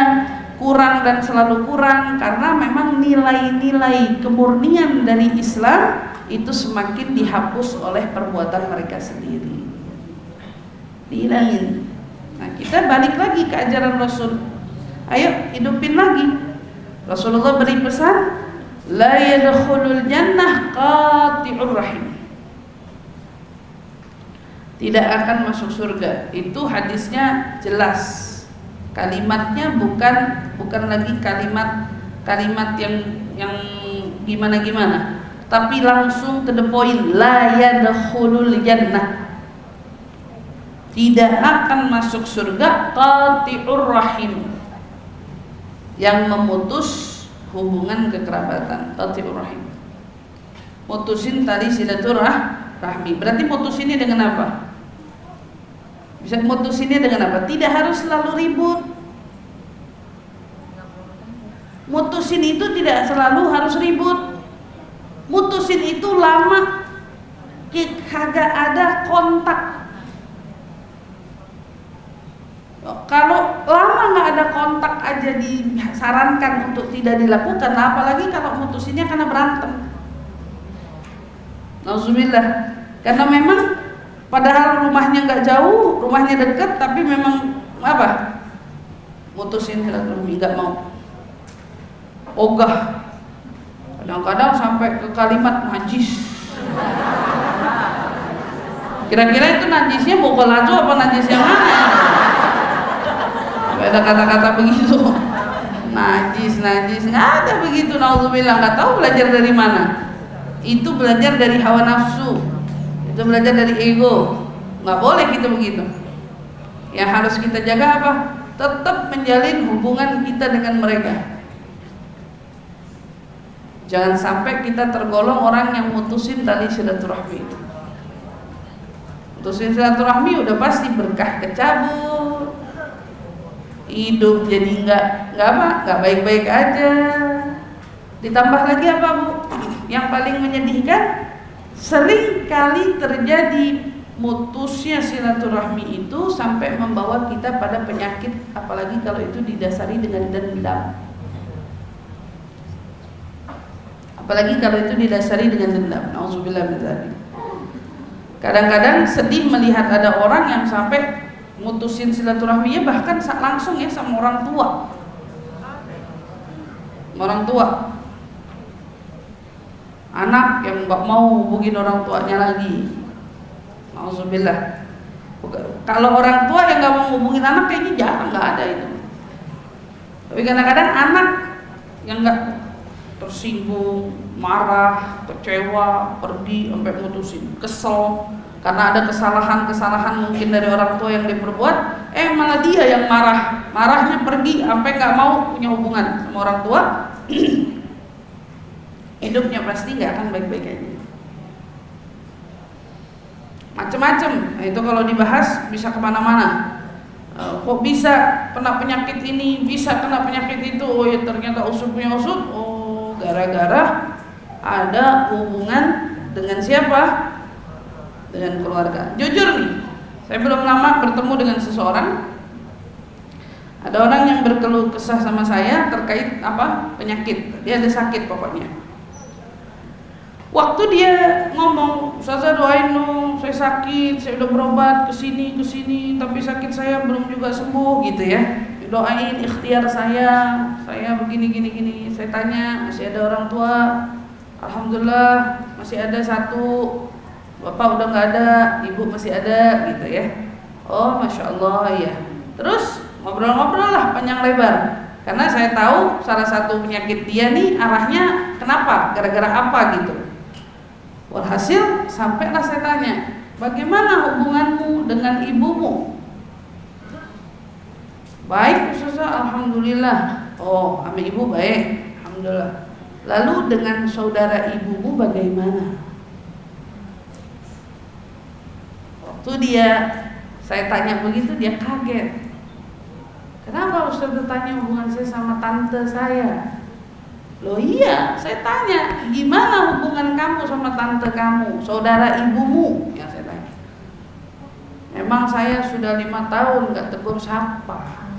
kurang dan selalu kurang, karena memang nilai-nilai kemurnian dari Islam itu semakin dihapus oleh perbuatan mereka sendiri, dihilangin. Nah kita balik lagi ke ajaran Rasul, ayo hidupin lagi. Rasulullah beri pesan, la yadkhulul jannah qati'ur rahim, tidak akan masuk surga. Itu hadisnya jelas, kalimatnya bukan lagi kalimat yang gimana, tapi langsung to the point, la yadkhulul jannah, tidak akan masuk surga qati'ur rahim, yang memutus hubungan kekerabatan, qati'ur rahim, mutusin tali silaturahmi. Berarti mutusinnya dengan apa? Bisa mutusinnya dengan apa? Tidak harus selalu ribut. Mutusin itu tidak selalu harus ribut. Mutusin itu lama kagak ada kontak. Kalau lama nggak ada kontak aja disarankan untuk tidak dilakukan, apalagi kalau mutusinnya karena berantem. Nauzubillah. Karena memang padahal rumahnya nggak jauh, rumahnya dekat, tapi memang apa? Mutusin silaturahmi, nggak mau. Ogah. Kadang-kadang sampai ke kalimat najis. Kira-kira itu najisnya bokol aja apa najis yang mana? Ada kata-kata begitu, najis, nggak ada begitu. Nauzubillah, nggak tahu belajar dari mana. Itu belajar dari hawa nafsu, itu belajar dari ego. Nggak boleh kita begitu. Yang harus kita jaga apa? Tetap menjalin hubungan kita dengan mereka. Jangan sampai kita tergolong orang yang mutusin tali silaturahmi itu. Mutusin silaturahmi udah pasti berkah kecabut, hidup jadi nggak baik-baik aja. Ditambah lagi apa Bu? Yang paling menyedihkan, sering kali terjadi mutusnya silaturahmi itu sampai membawa kita pada penyakit, apalagi kalau itu didasari dengan dendam. Apalagi kalau itu didasari dengan dendam. Nauzubillah min dzalik. Kadang-kadang sedih melihat ada orang yang sampai mutusin silaturahminya bahkan langsung ya sama orang tua. Orang tua, anak yang nggak mau hubungin orang tuanya lagi. Nauzubillah. Kalau orang tua yang nggak mau hubungin anak kayaknya jarang, nggak ada itu. Tapi kadang-kadang anak yang nggak tersinggung, marah, kecewa, pergi sampai mutusin, kesel karena ada kesalahan mungkin dari orang tua yang diperbuat, malah dia yang marahnya pergi sampai nggak mau punya hubungan sama orang tua. Hidupnya pasti nggak akan baik-baik aja. Macem-macem, nah, itu kalau dibahas bisa kemana-mana. Kok bisa kena penyakit ini, bisa kena penyakit itu? Oh ya ternyata usupnya usut. Oh gara-gara ada hubungan dengan siapa? Dengan keluarga. Jujur nih, saya belum lama bertemu dengan seseorang. Ada orang yang berkeluh kesah sama saya terkait penyakit. Dia ada sakit pokoknya. Waktu dia ngomong, "Ustazah doain dong, saya sakit, saya udah berobat ke sini, tapi sakit saya belum juga sembuh," gitu ya. Doain ikhtiar saya begini. Saya tanya, masih ada orang tua? Alhamdulillah masih ada satu. Bapak udah nggak ada, ibu masih ada, gitu ya. Oh masya Allah ya. Terus ngobrol-ngobrol lah panjang lebar. Karena saya tahu salah satu penyakit dia nih arahnya kenapa, gara-gara apa gitu. Walhasil sampailah saya tanya, bagaimana hubunganmu dengan ibumu? Baik Ustazah, alhamdulillah. Oh, sama ibu baik, alhamdulillah. Lalu dengan saudara ibumu bagaimana? Waktu saya tanya begitu, dia kaget. Kenapa Ustazah tanya hubungan saya sama tante saya? Loh iya, saya tanya, gimana hubungan kamu sama tante kamu, saudara ibumu? Yang saya tanya. Memang saya sudah 5 tahun gak tegur sapa,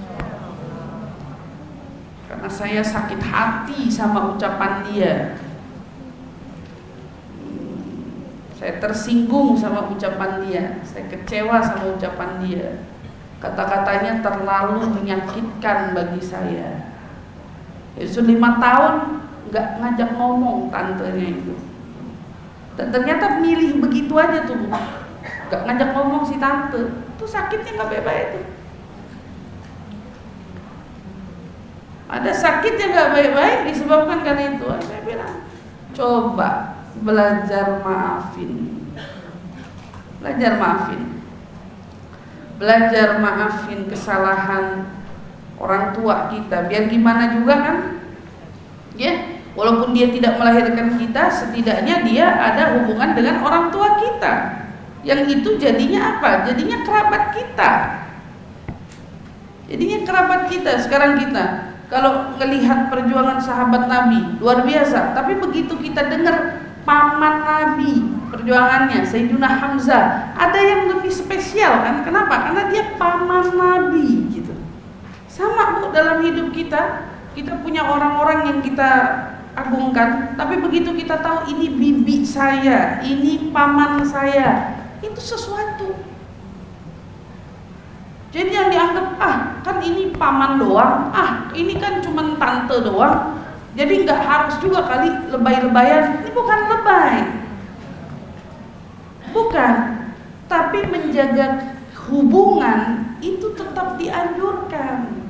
karena saya sakit hati sama ucapan dia. Saya tersinggung sama ucapan dia, saya kecewa sama ucapan dia. Kata-katanya terlalu menyakitkan bagi saya. Sudah 5 tahun nggak ngajak ngomong tantenya itu, dan ternyata milih begitu aja tuh, nggak ngajak ngomong si tante. Itu sakitnya nggak bebas itu. Ada sakit yang nggak baik-baik disebabkan karena itu. Saya bilang, coba belajar maafin, belajar maafin kesalahan orang tua kita. Biar gimana juga kan, ya, walaupun dia tidak melahirkan kita, setidaknya dia ada hubungan dengan orang tua kita. Yang itu jadinya apa? Jadinya kerabat kita. Sekarang kita kalau melihat perjuangan sahabat Nabi luar biasa, tapi begitu kita dengar paman Nabi perjuangannya, Sayyidina Hamzah, ada yang lebih spesial kan? Kenapa? Karena dia paman Nabi gitu. Sama Bu, dalam hidup kita punya orang-orang yang kita agungkan, tapi begitu kita tahu ini bibi saya, ini paman saya, itu sesuatu. Jadi yang dianggap, kan ini paman doang, ini kan cuma tante doang, jadi nggak harus juga kali lebay-lebayan. Ini bukan lebay, bukan, tapi menjaga hubungan itu tetap dianjurkan.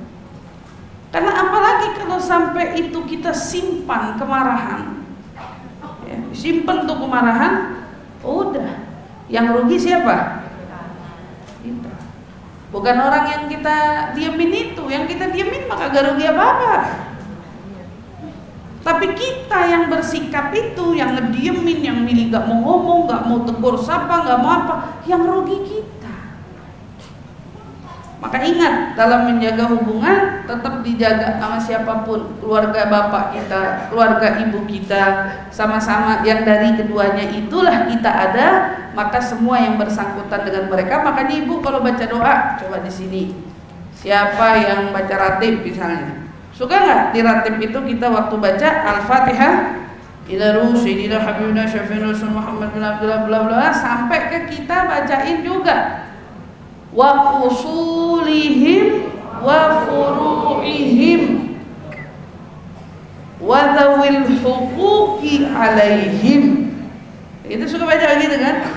Karena apalagi kalau sampai itu kita simpan kemarahan, ya, simpan tuh kemarahan, udah, yang rugi siapa? Kita. Bukan orang yang kita diemin itu, yang kita diemin maka gak rugi apa-apa. Tapi kita yang bersikap itu, yang ngediemin, yang milih gak mau ngomong, gak mau tegur sapa, gak mau apa, yang rugi kita. Maka ingat, dalam menjaga hubungan tetap dijaga sama siapapun, keluarga bapak kita, keluarga ibu kita, sama-sama yang dari keduanya itulah kita ada, maka semua yang bersangkutan dengan mereka. Makanya ibu kalau baca doa, coba di sini, siapa yang baca ratib misalnya, suka nggak di ratib itu kita waktu baca Al-Fatihah, ila ruh sayyidina habibina syafi'ina rasul Muhammad bin Abdullah bla bla, sampai ke kita bacain juga wa usulihim wa furu'ihim wa dzawil huquqi alaihim. Itu suka baca gitu kan?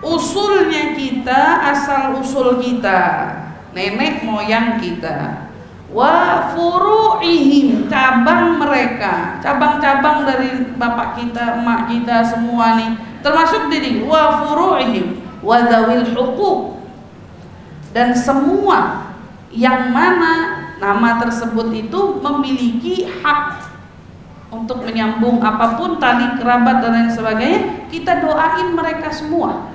usulnya kita, asal usul kita, nenek moyang kita, wa furu'ihim, cabang mereka, cabang-cabang dari bapak kita, emak kita semua nih, termasuk diri, wa furu'ihim wa dzawil huquq, dan semua yang mana nama tersebut itu memiliki hak untuk menyambung apapun tali kerabat dan lain sebagainya, kita doain mereka semua.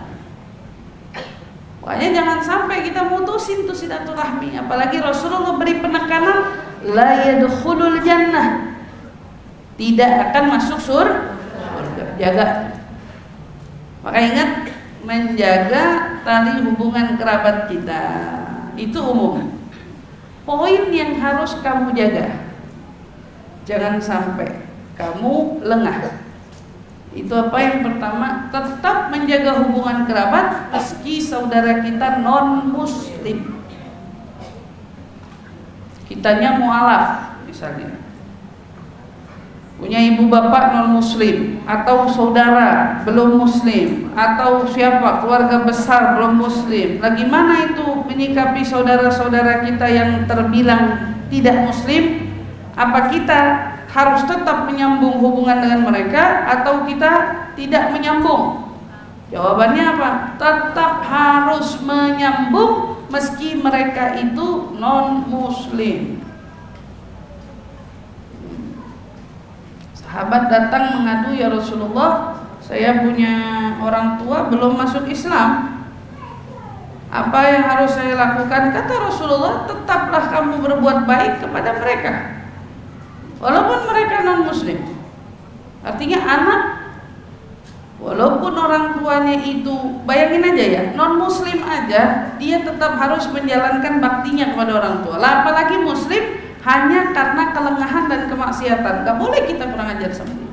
Pokoknya jangan sampai kita mutusin tuh silaturahmi. Apalagi Rasulullah beri penekanan la yadkhulul jannah, tidak akan masuk surga. Jaga. Maka ingat, menjaga tali hubungan kerabat kita itu umum. Poin yang harus kamu jaga, jangan sampai kamu lengah. Itu apa? Yang pertama, tetap menjaga hubungan kerabat meski saudara kita non muslim. Kitanya mualaf misalnya, punya ibu bapak non muslim, atau saudara belum muslim, atau siapa keluarga besar belum muslim. Lagi mana itu menyikapi saudara-saudara kita yang terbilang tidak muslim? Apa kita harus tetap menyambung hubungan dengan mereka atau kita tidak menyambung? Jawabannya apa? Tetap harus menyambung meski mereka itu non muslim. Sahabat datang mengadu, ya Rasulullah, saya punya orang tua belum masuk Islam, apa yang harus saya lakukan? Kata Rasulullah, tetaplah kamu berbuat baik kepada mereka walaupun mereka non muslim. Artinya anak, walaupun orang tuanya itu, bayangin aja ya, non muslim aja, dia tetap harus menjalankan baktinya kepada orang tua. Lah apalagi muslim, hanya karena kelengahan dan kemaksiatan. Gak boleh kita kurang ajar sama dia.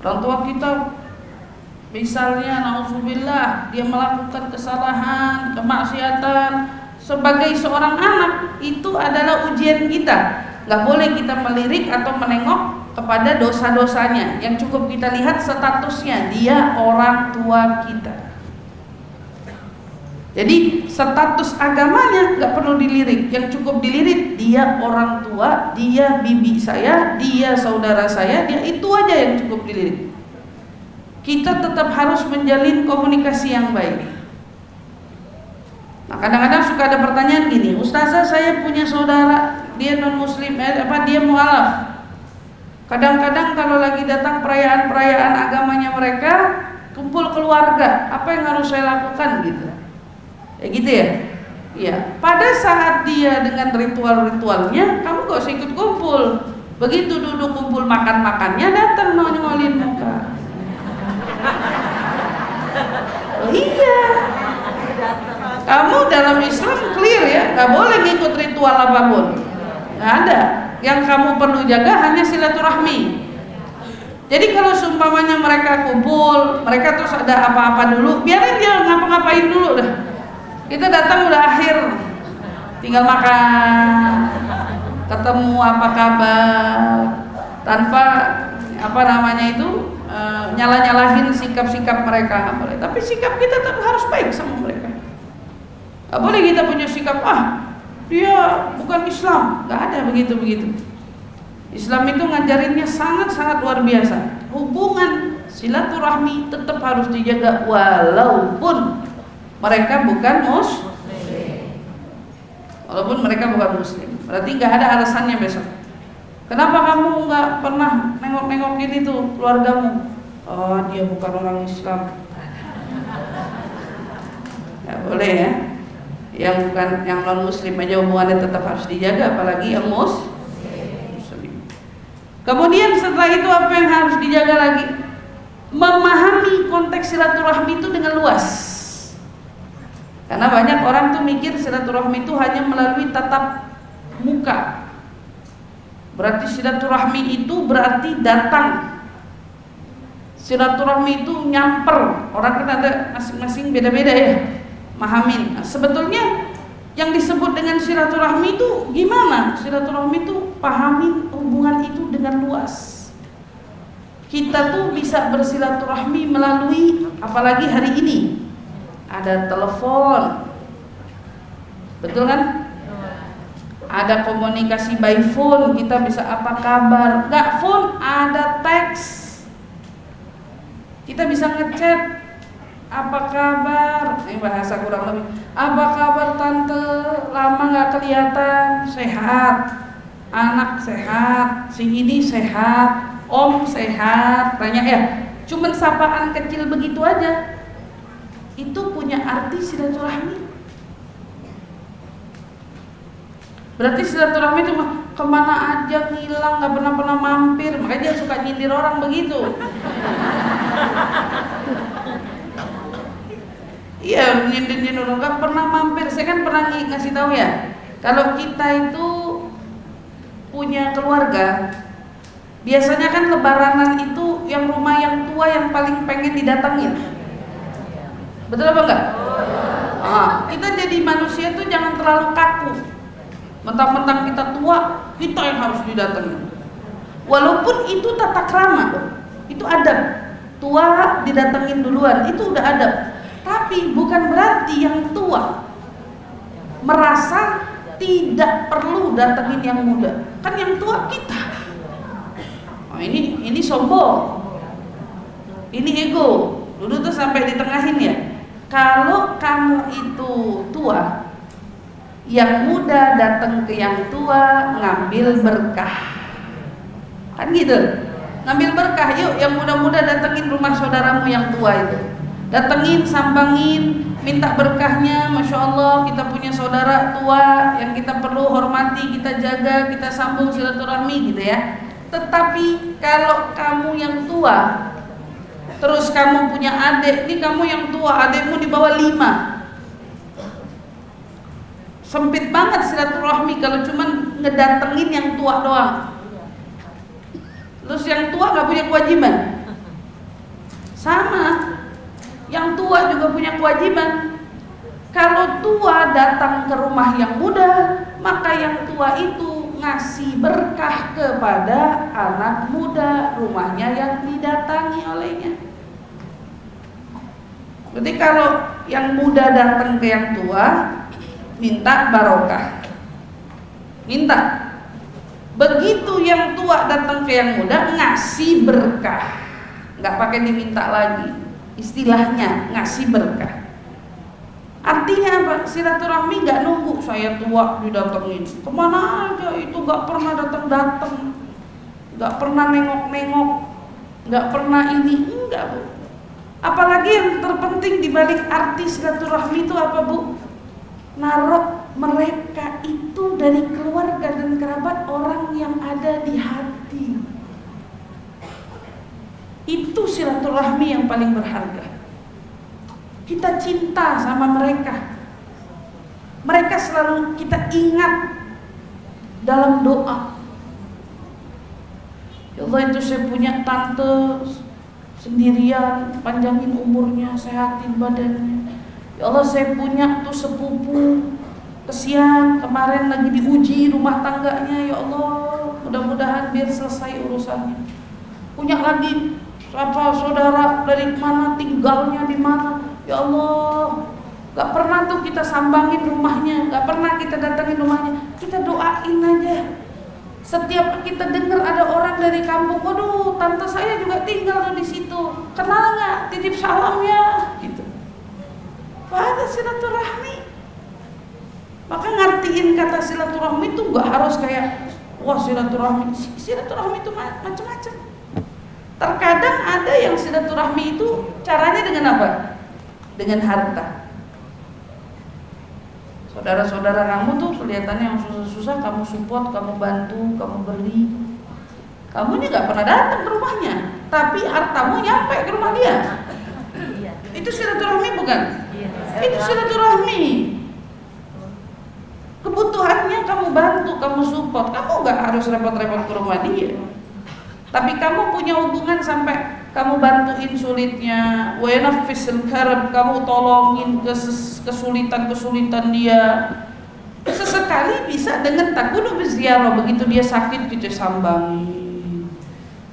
Orang tua kita misalnya naudzubillah, dia melakukan kesalahan, kemaksiatan, sebagai seorang anak itu adalah ujian kita. Gak boleh kita melirik atau menengok kepada dosa-dosanya. Yang cukup kita lihat statusnya, dia orang tua kita. Jadi status agamanya gak perlu dilirik. Yang cukup dilirik, dia orang tua, dia bibi saya, dia saudara saya, dia itu aja yang cukup dilirik. Kita tetap harus menjalin komunikasi yang baik. Nah kadang-kadang suka ada pertanyaan gini, Ustazah saya punya saudara, dia non muslim, dia mualaf. Kadang-kadang kalau lagi datang perayaan-perayaan agamanya mereka, kumpul keluarga, apa yang harus saya lakukan gitu? Ya gitu ya. Iya. Pada saat dia dengan ritual-ritualnya, kamu gak usah ikut kumpul. Begitu duduk kumpul makan-makannya, datang mau nyolin muka. Oh iya. Kamu dalam Islam clear ya, gak boleh ngikut ritual apapun. Gak ada. Yang kamu perlu jaga hanya silaturahmi. Jadi kalau seumpamanya mereka kumpul, mereka terus ada apa-apa dulu, biarin dia ngapa-ngapain dulu dah. Kita datang udah akhir, tinggal makan, ketemu apa kabar, tanpa nyala-nyalahin sikap-sikap mereka. Boleh. Tapi sikap kita tetap harus baik sama mereka. Gak boleh kita punya sikap, dia bukan Islam. Gak ada begitu-begitu. Islam itu ngajarinnya sangat-sangat luar biasa. Hubungan silaturahmi tetap harus dijaga walaupun mereka bukan muslim. Walaupun mereka bukan muslim, berarti nggak ada alasannya besok. Kenapa kamu nggak pernah nengok-nengokin itu keluargamu? Oh, dia bukan orang Islam. Nggak boleh ya. Yang non muslim aja hubungannya tetap harus dijaga, apalagi yang muslim. Kemudian setelah itu apa yang harus dijaga lagi? Memahami konteks silaturahmi itu dengan luas. Karena banyak orang tuh mikir silaturahmi itu hanya melalui tatap muka. Berarti silaturahmi itu berarti datang. Silaturahmi itu nyamper. Orang kan ada masing-masing beda-beda ya mahamin. Nah, sebetulnya yang disebut dengan silaturahmi itu gimana? Silaturahmi itu pahamin hubungan itu dengan luas. Kita tuh bisa bersilaturahmi melalui, apalagi hari ini, ada telepon, betul kan? Ada komunikasi by phone, kita bisa apa kabar. Nggak phone, ada teks, kita bisa ngechat, apa kabar, ini bahasa kurang lebih, apa kabar tante, lama nggak kelihatan, sehat, anak sehat, si ini sehat, om sehat, tanya ya, cuman sapaan kecil begitu aja, itu punya arti silaturahmi. Berarti silaturahmi itu kemana aja ngilang, nggak pernah mampir, makanya dia suka nyindir orang begitu. Iya, nyindir orang nggak pernah mampir. Saya kan pernah ngasih tahu ya, kalau kita itu punya keluarga, biasanya kan lebaranan itu yang rumah yang tua yang paling pengen didatengin. Betul apa enggak? Kita jadi manusia tuh jangan terlalu kaku. Mentang-mentang kita tua, kita yang harus didatengin. Walaupun itu tata krama, itu adab. Tua didatengin duluan, itu udah adab. Tapi bukan berarti yang tua merasa tidak perlu datengin yang muda. Kan yang tua kita. Ini sombong. Ini ego. Dulu tuh sampai ditengahin ya. Kalau kamu itu tua, yang muda datang ke yang tua ngambil berkah, kan gitu, ngambil berkah. Yuk yang muda-muda datengin rumah saudaramu yang tua itu, datengin, sambangin, minta berkahnya. Masya Allah, kita punya saudara tua yang kita perlu hormati, kita jaga, kita sambung silaturahmi gitu ya. Tetapi kalau kamu yang tua, terus kamu punya adik, ini kamu yang tua, adikmu di bawah 5, sempit banget silaturahmi kalau cuman ngedatengin yang tua doang. Terus yang tua gak punya kewajiban. Sama, yang tua juga punya kewajiban. Kalau tua datang ke rumah yang muda, maka yang tua itu ngasih berkah kepada anak muda rumahnya yang didatangi olehnya. Berarti kalau yang muda datang ke yang tua, minta barokah, minta. Begitu yang tua datang ke yang muda, ngasih berkah, nggak pakai diminta lagi, istilahnya ngasih berkah. Artinya apa? Silaturahmi nggak nunggu saya tua didatengin, kemana aja itu nggak pernah datang, nggak pernah nengok, nggak pernah ini, enggak Bu. Apalagi yang terpenting dibalik arti silaturahmi itu apa Bu? Naruh mereka itu dari keluarga dan kerabat orang yang ada di hati. Itu silaturahmi yang paling berharga. Kita cinta sama mereka. Mereka selalu kita ingat dalam doa. Ya Allah, itu saya punya tante sendirian, panjangin umurnya, sehatin badannya. Ya Allah, saya punya tuh sepupu, kesian kemarin lagi diuji rumah tangganya. Ya Allah, mudah-mudahan biar selesai urusannya. Punya lagi apa saudara dari mana, tinggalnya di mana. Ya Allah, gak pernah tuh kita sambangin rumahnya, gak pernah kita datangin rumahnya. Kita doain aja. Setiap kita dengar ada orang dari kampung, waduh, tante saya juga tinggal tuh di situ. Kenal nggak? Titip salam ya, gitu. Pada silaturahmi. Maka ngertiin kata silaturahmi itu nggak harus kayak wah silaturahmi. Silaturahmi itu macam-macam. Terkadang ada yang silaturahmi itu caranya dengan apa? Dengan harta. Saudara-saudara kamu tuh kelihatannya yang susah-susah kamu support, kamu bantu, kamu beri. Kamu ini nggak pernah datang ke rumahnya, tapi hartamu nyampe ke rumah dia. Itu silaturahmi bukan? Itu silaturahmi. Kebutuhannya kamu bantu, kamu support. Kamu nggak harus repot-repot ke rumah dia. Tapi kamu punya hubungan sampai kamu bantuin sulitnya, wayanafisal karab, kamu tolongin kesulitan dia. Sesekali bisa dengan takunu berziarah, begitu dia sakit kita sambangi,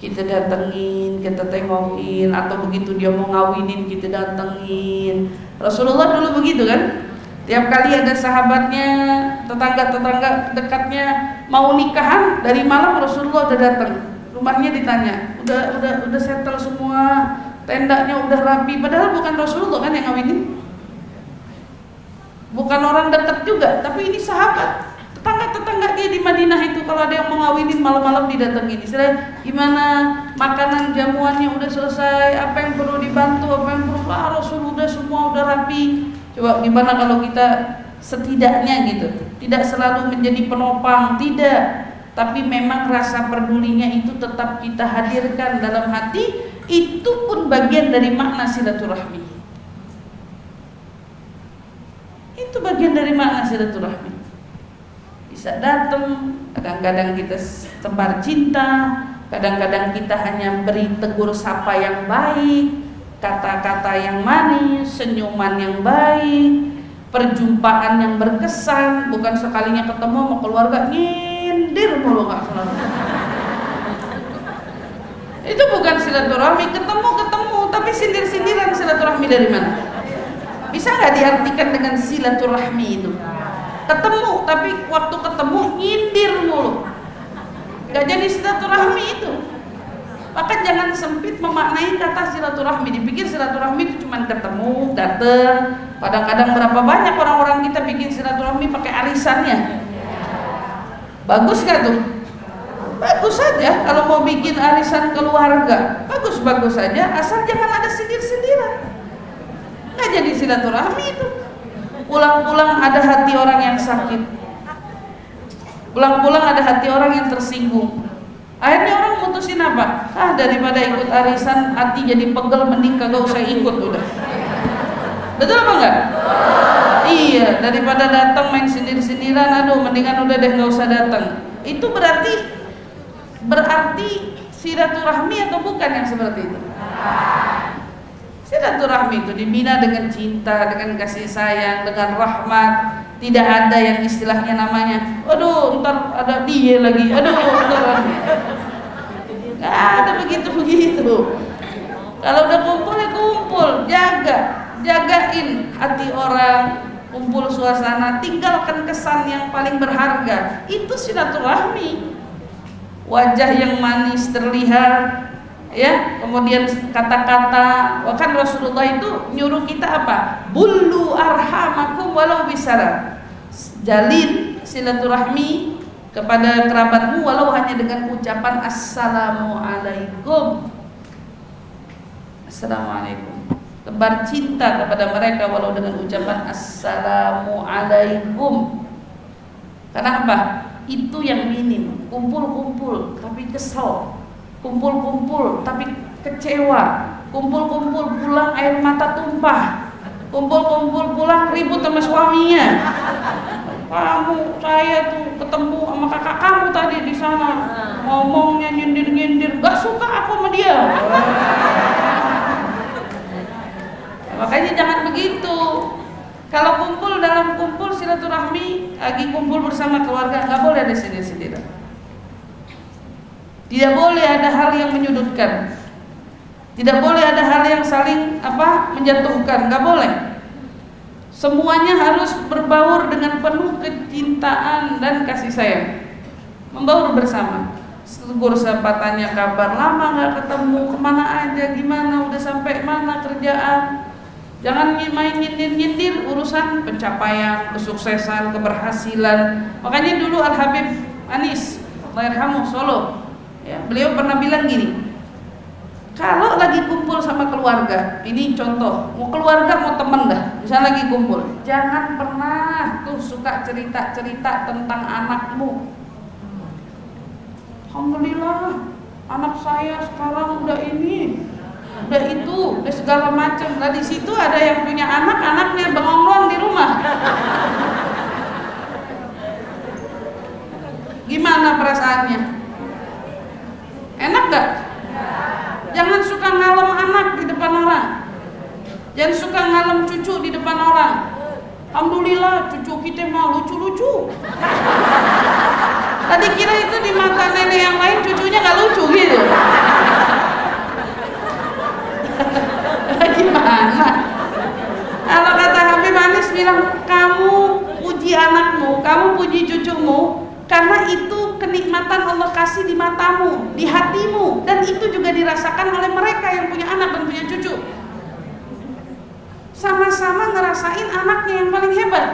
kita datengin, kita tengokin, atau begitu dia mau ngawinin kita datengin. Rasulullah dulu begitu kan? Tiap kali ada sahabatnya, tetangga-tetangga dekatnya mau nikahan, dari malam Rasulullah udah datang. Rumahnya ditanya, udah settle semua, tendanya udah rapi. Padahal bukan Rasulullah kan yang ngawinin, bukan orang dekat juga, tapi ini sahabat. Tetangga-tetangga dia di Madinah itu kalau ada yang mau ngawinin malam-malam didatengin. Istilahnya gimana, makanan jamuannya udah selesai, apa yang perlu dibantu, apa yang perlu, Rasul udah semua udah rapi. Coba gimana kalau kita setidaknya gitu, tidak selalu menjadi penopang, tidak, tapi memang rasa pedulinya itu tetap kita hadirkan dalam hati. Itu pun bagian dari makna silaturahmi. Itu bagian dari makna silaturahmi. Bisa datang, kadang-kadang kita tebar cinta, kadang-kadang kita hanya beri tegur sapa yang baik, kata-kata yang manis, senyuman yang baik, perjumpaan yang berkesan. Bukan sekalinya ketemu sama keluarga nyindir mulu, nggak selalu. Itu bukan silaturahmi. Ketemu tapi sindir-sindiran. Silaturahmi dari mana? Bisa nggak diartikan dengan silaturahmi itu? Ketemu tapi waktu ketemu nyindir mulu, nggak jadi silaturahmi itu. Maka jangan sempit memaknai kata silaturahmi. Dipikir silaturahmi itu cuma ketemu, datang. Kadang-kadang berapa banyak orang-orang kita bikin silaturahmi pakai arisannya. Bagus gak tuh? Bagus saja kalau mau bikin arisan keluarga. Bagus-bagus saja, asal jangan ada sindir-sindiran. Nggak jadi silaturahmi itu. Pulang-pulang ada hati orang yang sakit. Pulang-pulang ada hati orang yang tersinggung. Akhirnya orang mutusin apa? Daripada ikut arisan hati jadi pegel, mending kagak usah ikut udah. Betul apa enggak? Iya, daripada datang main sindir-sindiran, mendingan udah deh nggak usah datang. Itu berarti silaturahmi atau bukan yang seperti itu? Silaturahmi itu dibina dengan cinta, dengan kasih sayang, dengan rahmat. Tidak ada yang istilahnya namanya, ntar ada dia lagi, ntar nggak ada begitu. Kalau udah kumpul ya kumpul, jagain hati orang, kumpul suasana, tinggalkan kesan yang paling berharga. Itu silaturahmi. Wajah yang manis terlihat, ya, kemudian kata-kata. Bahkan Rasulullah itu nyuruh kita apa? Bullu arhamakum walau bisalam. Jalin silaturahmi kepada kerabatmu walau hanya dengan ucapan assalamualaikum. Assalamualaikum. Tebar cinta kepada mereka walau dengan ucapan assalamualaikum. Karena apa? Itu yang minim. Kumpul-kumpul tapi kesel, kumpul-kumpul tapi kecewa, kumpul-kumpul pulang air mata tumpah, kumpul-kumpul pulang ribut sama suaminya. Saya tuh ketemu sama kakak kamu tadi di sana, ngomongnya nyindir-nyindir, gak suka aku sama dia. Makanya jangan begitu. Kalau kumpul, dalam kumpul silaturahmi, lagi kumpul bersama keluarga, nggak boleh ada sindir-sindiran. Tidak boleh ada hal yang menyudutkan. Tidak boleh ada hal yang saling menjatuhkan, nggak boleh. Semuanya harus berbaur dengan penuh kecintaan dan kasih sayang. Membaur bersama. Tegur sapa, tanya kabar, lama nggak ketemu, kemana aja, gimana, udah sampai mana kerjaan. Jangan main nyindir-nyindir urusan pencapaian, kesuksesan, keberhasilan. Makanya dulu Al-Habib Anis, Allah yarhamuh, Solo, ya, beliau pernah bilang gini, kalau lagi kumpul sama keluarga, ini contoh, mau keluarga mau temen dah, misalnya lagi kumpul, jangan pernah tuh suka cerita-cerita tentang anakmu. Alhamdulillah, anak saya sekarang udah ini, udah itu, udah segala macam. Nah di situ ada yang punya anak, anaknya bengong-bengong di rumah. Gimana perasaannya? Enak gak? Jangan suka ngalem anak di depan orang. Jangan suka ngalem cucu di depan orang. Alhamdulillah cucu kita mah lucu-lucu. Tadi kira itu di mata nenek yang lain cucunya gak lucu gitu. anak. Kalau kata Habib Anis bilang, kamu puji anakmu, kamu puji cucumu, karena itu kenikmatan Allah kasih di matamu, di hatimu, dan itu juga dirasakan oleh mereka yang punya anak dan punya cucu. Sama-sama ngerasain anaknya yang paling hebat.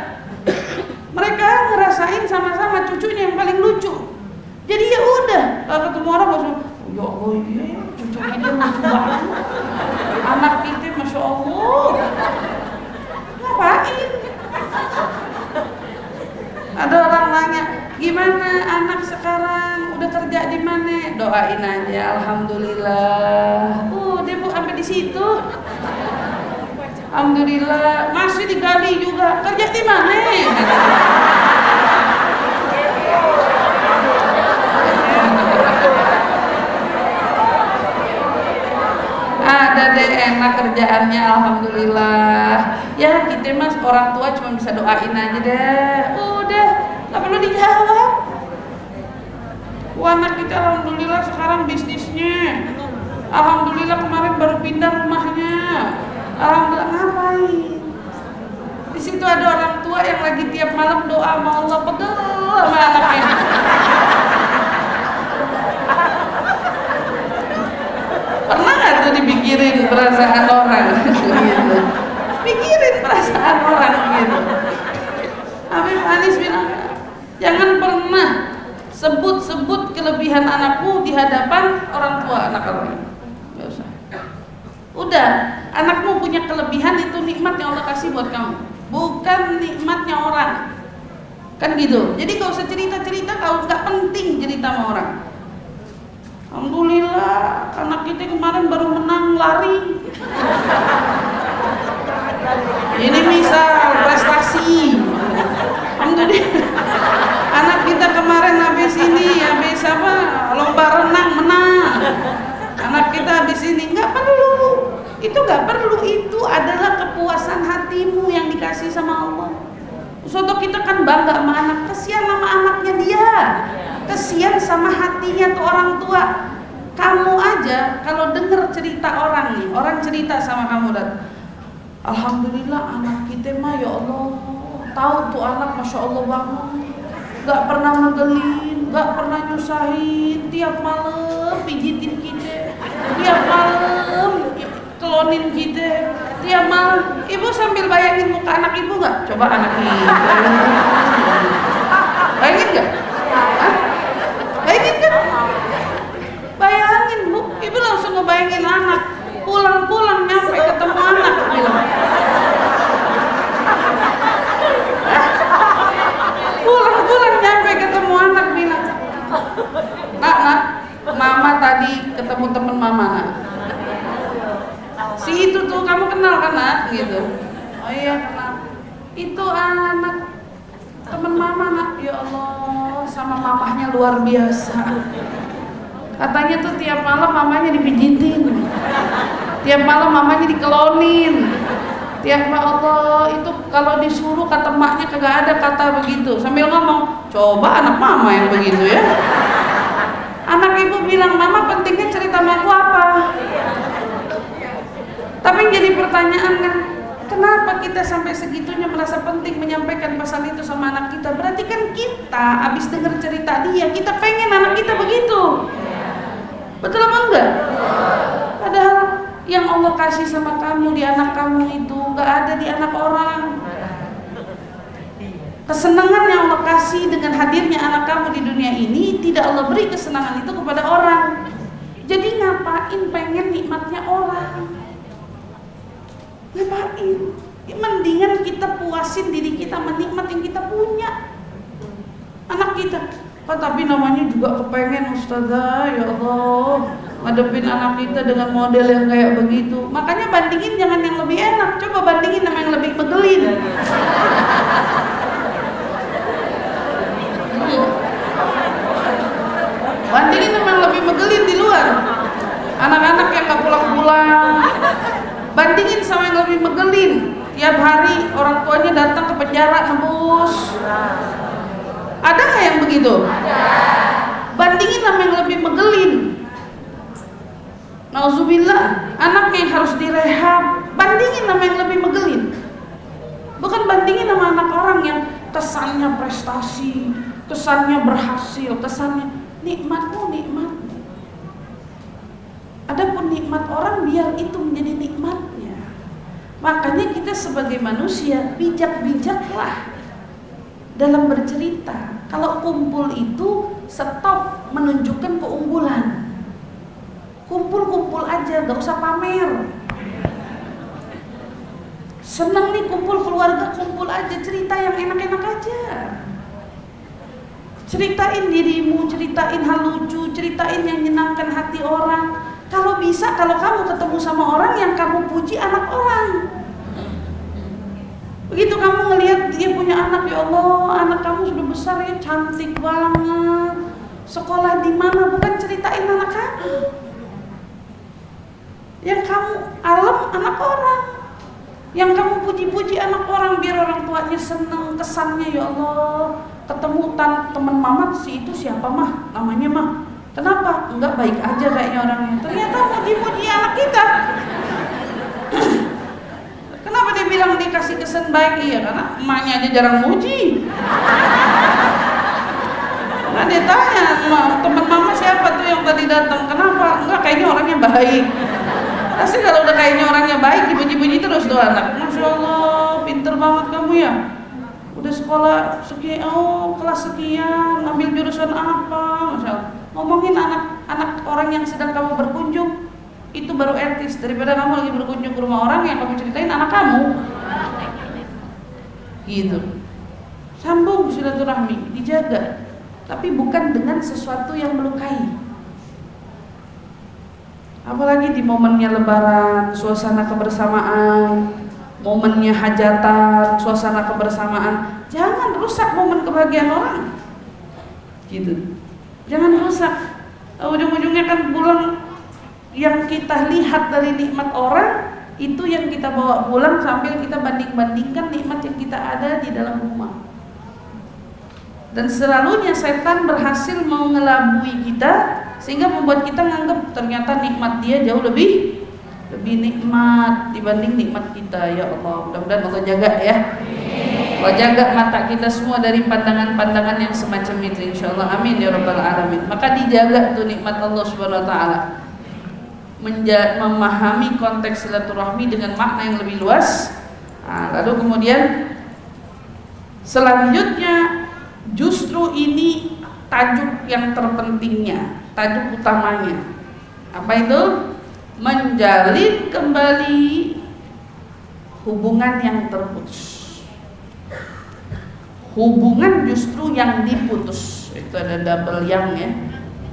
Mereka ngerasain sama-sama cucunya yang paling lucu. Jadi ya udah, kalau ketemu orang langsung, ya Allah, iya, cucu kita lucu banget. Anak kita Masya Allah. Ngapain? Ada orang nanya, gimana anak sekarang? Udah kerja di mana? Doain aja, alhamdulillah. Dia bu sampai di situ. Alhamdulillah, masih digali juga. Kerja di mana? Ada deh enak kerjaannya, alhamdulillah. Ya kita mas orang tua cuma bisa doain aja deh. Udah, gak perlu dijawab. Anak kita alhamdulillah sekarang bisnisnya. Alhamdulillah kemarin baru pindah rumahnya. Alhamdulillah, ngapain? Di situ ada orang tua yang lagi tiap malam doa sama Allah, pegel sama anaknya. Pernah nggak tuh dipikirin perasaan orang gitu? Pikirin perasaan orang gitu. Habib Anis bilang, jangan pernah sebut-sebut kelebihan anakmu di hadapan orang tua anak orang. Nggak usah. Udah, anakmu punya kelebihan, itu nikmat yang Allah kasih buat kamu, bukan nikmatnya orang. Kan gitu. Jadi gak usah cerita-cerita, kalau nggak penting cerita sama orang. Alhamdulillah, anak kita kemarin baru menang lari. Ini misal prestasi. Alhamdulillah, anak kita kemarin habis apa? Lomba renang menang. Anak kita habis ini, nggak perlu. Itu nggak perlu. Itu adalah kepuasan hatimu yang dikasih sama Allah. Soalnya kita kan bangga sama anak, kesian sama anaknya dia. Kesian sama hatinya tuh orang tua. Kamu aja kalau denger cerita orang nih, orang cerita sama kamu dan alhamdulillah anak kita mah ya Allah, tahu tuh anak Masya Allah banget, gak pernah ngegelin, gak pernah nyusahin, tiap malam pijitin kita, tiap malam kelonin kita, tiap malam. Ibu sambil bayangin muka anak ibu gak? Coba anak ibu bayangin gak? Bayangin kan? Bayangin bu, ibu langsung ngebayangin anak pulang-pulang nyampe ketemu anak bilang, pulang-pulang nyampe ketemu anak bilang, nak, mama tadi ketemu temen mama nak. Si itu tuh kamu kenal kan nak? Gitu. Oh iya kenal. Itu anak temen mama nak. Ya Allah, sama mamahnya luar biasa. Katanya tuh tiap malam mamanya dipijitin, tiap malam mamanya dikelonin, tiap malam Allah itu kalau disuruh kata maknya kagak ada kata begitu, sambil ngomong, coba anak mama yang begitu ya. Anak ibu bilang, mama pentingnya cerita sama aku apa? Tapi jadi pertanyaan kan, kenapa kita sampai segitunya merasa penting menyampaikan pesan itu sama anak kita? Berarti kan kita abis denger cerita dia, kita pengen anak kita begitu. Betul apa enggak? Padahal yang Allah kasih sama kamu di anak kamu itu enggak ada di anak orang. Kesenangan yang Allah kasih dengan hadirnya anak kamu di dunia ini, tidak Allah beri kesenangan itu kepada orang. Jadi ngapain pengen nikmatnya orang? Ngapain? Mendingan kita puasin diri kita menikmat yang kita punya. Anak kita. Tapi namanya juga kepengen ustazah, ya Allah, ngadepin anak kita dengan model yang kayak begitu. Makanya bandingin jangan yang lebih enak, coba bandingin sama yang lebih megelin. Bandingin sama yang lebih megelin di luar. Anak-anak yang gak pulang-pulang, bandingin sama yang lebih megelin. Tiap hari orang tuanya datang ke penjara nebus. Ada nggak yang begitu? Ada. Bandingin sama yang lebih megelin. Nauzubillah, anaknya yang harus direhab, Bandingin sama yang lebih megelin. Bukan bandingin sama anak orang yang kesannya prestasi, kesannya berhasil, kesannya nikmatmu nikmatmu. Adapun nikmat orang biar itu menjadi nikmatnya. Makanya kita sebagai manusia bijak-bijaklah dalam bercerita. Kalau kumpul itu stop menunjukkan keunggulan. Kumpul-kumpul aja, gak usah pamer. Seneng nih kumpul keluarga, kumpul aja, cerita yang enak-enak aja. Ceritain dirimu, ceritain hal lucu, ceritain yang menyenangkan hati orang. Kalau bisa, kalau kamu ketemu sama orang yang kamu puji anak orang. Begitu kamu ngelihat dia punya anak, ya Allah, anak kamu sudah besar ya, cantik banget. Sekolah di mana? Bukan ceritain anak kamu. Yang kamu alam anak orang. Yang kamu puji-puji anak orang biar orang tuanya senang, kesannya ya Allah. Ketemu teman mamat si itu siapa mah? Namanya mah. Kenapa? Enggak baik aja kayaknya orangnya. Ternyata puji-puji anak kita. Kenapa dia bilang dikasih kesan baik? Iya karena emaknya aja jarang muji. Nah dia tanya, teman mama siapa tuh yang tadi datang? Kenapa? Enggak, kayaknya orangnya baik. Pasti kalau udah kayaknya orangnya baik dipuji-puji terus tuh anak. Masya Allah, pinter banget kamu ya. Udah sekolah sekian, kelas sekian, ambil jurusan apa? Masya Allah. Ngomongin anak orang yang sedang kamu berkunjung itu baru etis daripada kamu lagi berkunjung ke rumah orang yang kamu ceritain anak kamu. Gitu. Sambung silaturahmi, dijaga, tapi bukan dengan sesuatu yang melukai. Apalagi di momennya lebaran, suasana kebersamaan, momennya hajatan, suasana kebersamaan, jangan rusak momen kebahagiaan orang. Gitu. Jangan rusak. Ujung-ujungnya kan pulang yang kita lihat dari nikmat orang itu yang kita bawa pulang sambil kita banding-bandingkan nikmat yang kita ada di dalam rumah. Dan selalunya setan berhasil mengelabui kita sehingga membuat kita menganggap ternyata nikmat dia jauh lebih nikmat dibanding nikmat kita. Ya Allah, mudah-mudahan Allah jaga ya. Allah jaga mata kita semua dari pandangan-pandangan yang semacam itu insyaallah. Amin ya rabbal alamin. Maka dijaga tuh nikmat Allah Subhanahu wa taala. Memahami konteks silaturahmi dengan makna yang lebih luas. Lalu kemudian selanjutnya justru ini tajuk yang terpentingnya, tajuk utamanya. Apa itu? Menjalin kembali hubungan yang terputus. Hubungan justru yang diputus. Itu ada double yang ya.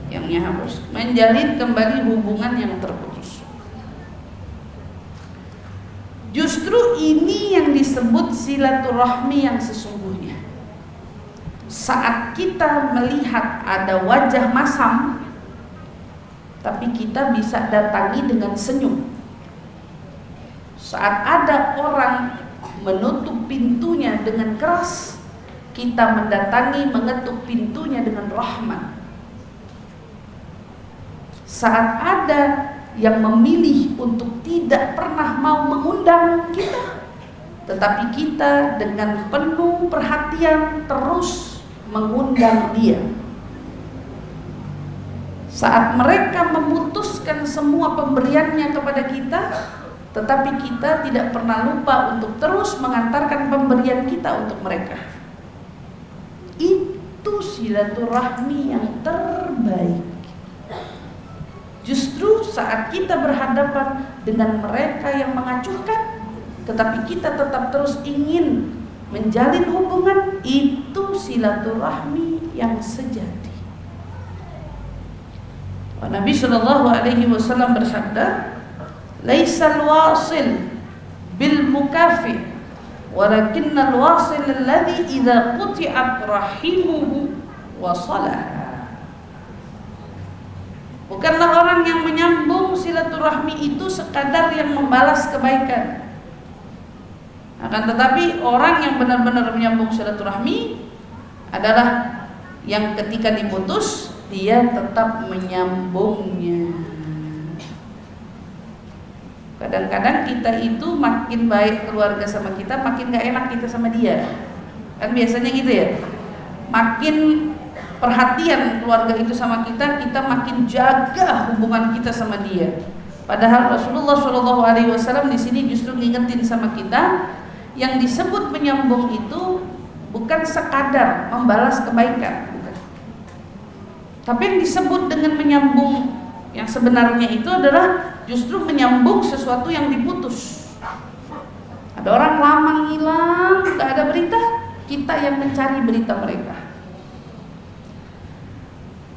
Yangnya hapus. Menjalin kembali hubungan yang terputus. Justru ini yang disebut silaturahmi yang sesungguhnya. Saat kita melihat ada wajah masam, tapi kita bisa datangi dengan senyum. Saat ada orang menutup pintunya dengan keras, kita mendatangi, mengetuk pintunya dengan rahmat. Saat ada yang memilih untuk tidak pernah mau mengundang kita, tetapi kita dengan penuh perhatian terus mengundang dia. Saat mereka memutuskan semua pemberiannya kepada kita, tetapi kita tidak pernah lupa untuk terus mengantarkan pemberian kita untuk mereka. Itu silaturahmi yang terbaik. Justru saat kita berhadapan dengan mereka yang mengacuhkan, tetapi kita tetap terus ingin menjalin hubungan, itu silaturahmi yang sejati. Nabi Shallallahu Alaihi Wasallam bersabda, "Laisal wasil bil mukafi, walakinnal wasil alladhi idza quti'at rahimuhu wasalaha." Bukanlah orang yang menyambung silaturahmi itu sekadar yang membalas kebaikan. Akan tetapi orang yang benar-benar menyambung silaturahmi adalah yang ketika diputus dia tetap menyambungnya. Kadang-kadang kita itu makin baik keluarga sama kita, makin gak enak kita sama dia. Kan biasanya gitu ya. Makin perhatian keluarga itu sama kita, kita makin jaga hubungan kita sama dia. Padahal Rasulullah SAW di sini justru ngingetin sama kita, yang disebut menyambung itu bukan sekadar membalas kebaikan, bukan. Tapi yang disebut dengan menyambung yang sebenarnya itu adalah justru menyambung sesuatu yang diputus. Ada orang lama hilang, gak ada berita, kita yang mencari berita mereka.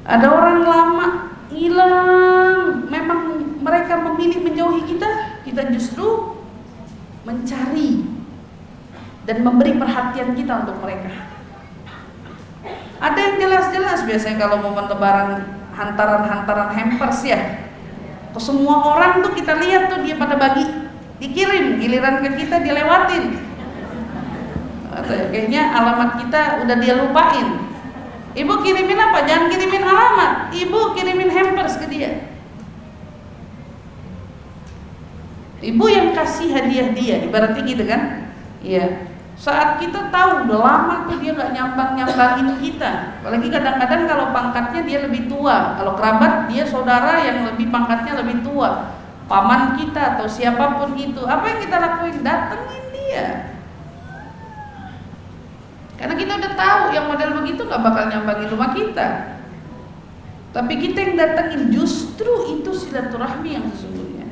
Ada orang lama hilang, memang mereka memilih menjauhi kita, kita justru mencari dan memberi perhatian kita untuk mereka. Ada yang jelas-jelas biasanya kalau momen lebaran hantaran-hantaran hampers ya, ke semua orang tuh kita lihat tuh dia pada bagi, dikirim, giliran ke kita dilewatin. Atau kayaknya alamat kita udah dia lupain. Ibu kirimin apa? Jangan kirimin alamat, ibu kirimin hampers ke dia. Ibu yang kasih hadiah dia, ibaratnya gitu kan? Iya. Saat kita tahu udah lama tuh dia gak nyambangin kita. Apalagi kadang-kadang kalau pangkatnya dia lebih tua, kalau kerabat dia saudara yang lebih pangkatnya lebih tua, paman kita atau siapapun itu. Apa yang kita lakuin? Datengin dia. Karena kita udah tahu yang model begitu gak bakal nyambangin rumah kita. Tapi kita yang datengin, justru itu silaturahmi yang sesungguhnya.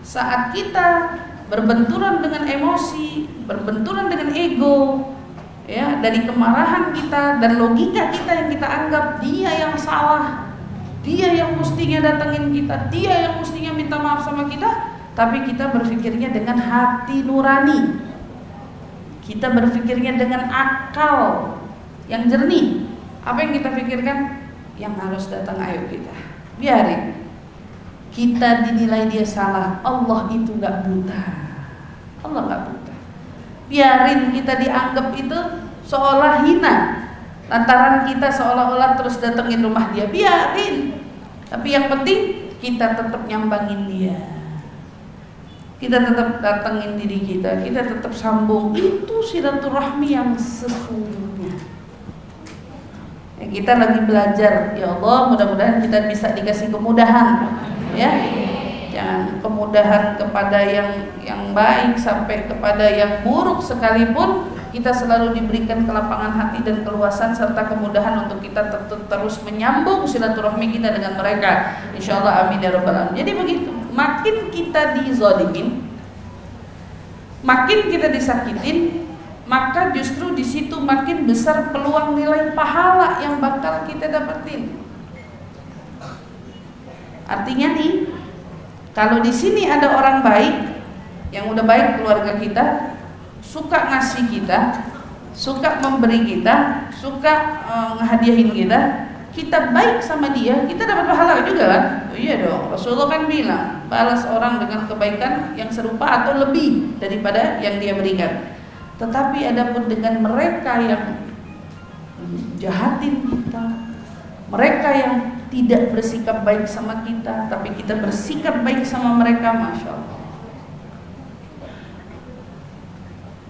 Saat kita berbenturan dengan emosi, berbenturan dengan ego, ya, dari kemarahan kita dan logika kita yang kita anggap dia yang salah, dia yang mestinya datengin kita, dia yang mestinya minta maaf sama kita, tapi kita berpikirnya dengan hati nurani, kita berpikirnya dengan akal yang jernih. Apa yang kita pikirkan? Yang harus datang, ayo kita biarin. Kita dinilai dia salah, Allah itu gak buta. Allah gak buta. Biarin kita dianggap itu seolah hina, lantaran kita seolah-olah terus datengin rumah dia, biarin. Tapi yang penting kita tetap nyambangin dia, kita tetap datengin diri kita, kita tetap sambung. Itu silaturahmi yang sesungguhnya. Kita lagi belajar, ya Allah, mudah-mudahan kita bisa dikasih kemudahan, ya, jangan kemudahan kepada yang baik sampai kepada yang buruk sekalipun, kita selalu diberikan kelapangan hati dan keluasan serta kemudahan untuk kita terus menyambung silaturahmi kita dengan mereka. Insyaallah, amin ya rabbal alamin. Jadi begitu, makin kita dizalimin, makin kita disakitin, maka justru di situ makin besar peluang nilai pahala yang bakal kita dapetin. Artinya nih, kalau di sini ada orang baik yang udah baik keluarga kita, suka ngasih kita, suka memberi kita, suka ngehadiahin kita, kita baik sama dia, kita dapat pahala juga kan? Oh iya dong, Rasulullah kan bilang, balas orang dengan kebaikan yang serupa atau lebih daripada yang dia berikan. Tetapi adapun dengan mereka yang jahatin kita, mereka yang tidak bersikap baik sama kita, tapi kita bersikap baik sama mereka, Masya Allah.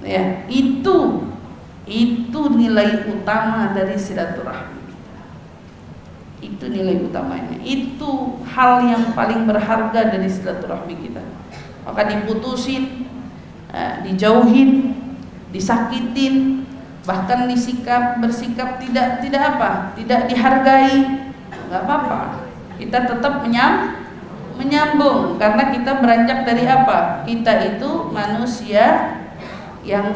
Ya, itu nilai utama dari silaturahmi kita. Itu nilai utamanya. Itu hal yang paling berharga dari silaturahmi kita. Maka diputusin, dijauhin, disakitin, bahkan bersikap tidak dihargai, nggak apa-apa. Kita tetap menyambung karena kita beranjak dari apa? Kita itu manusia yang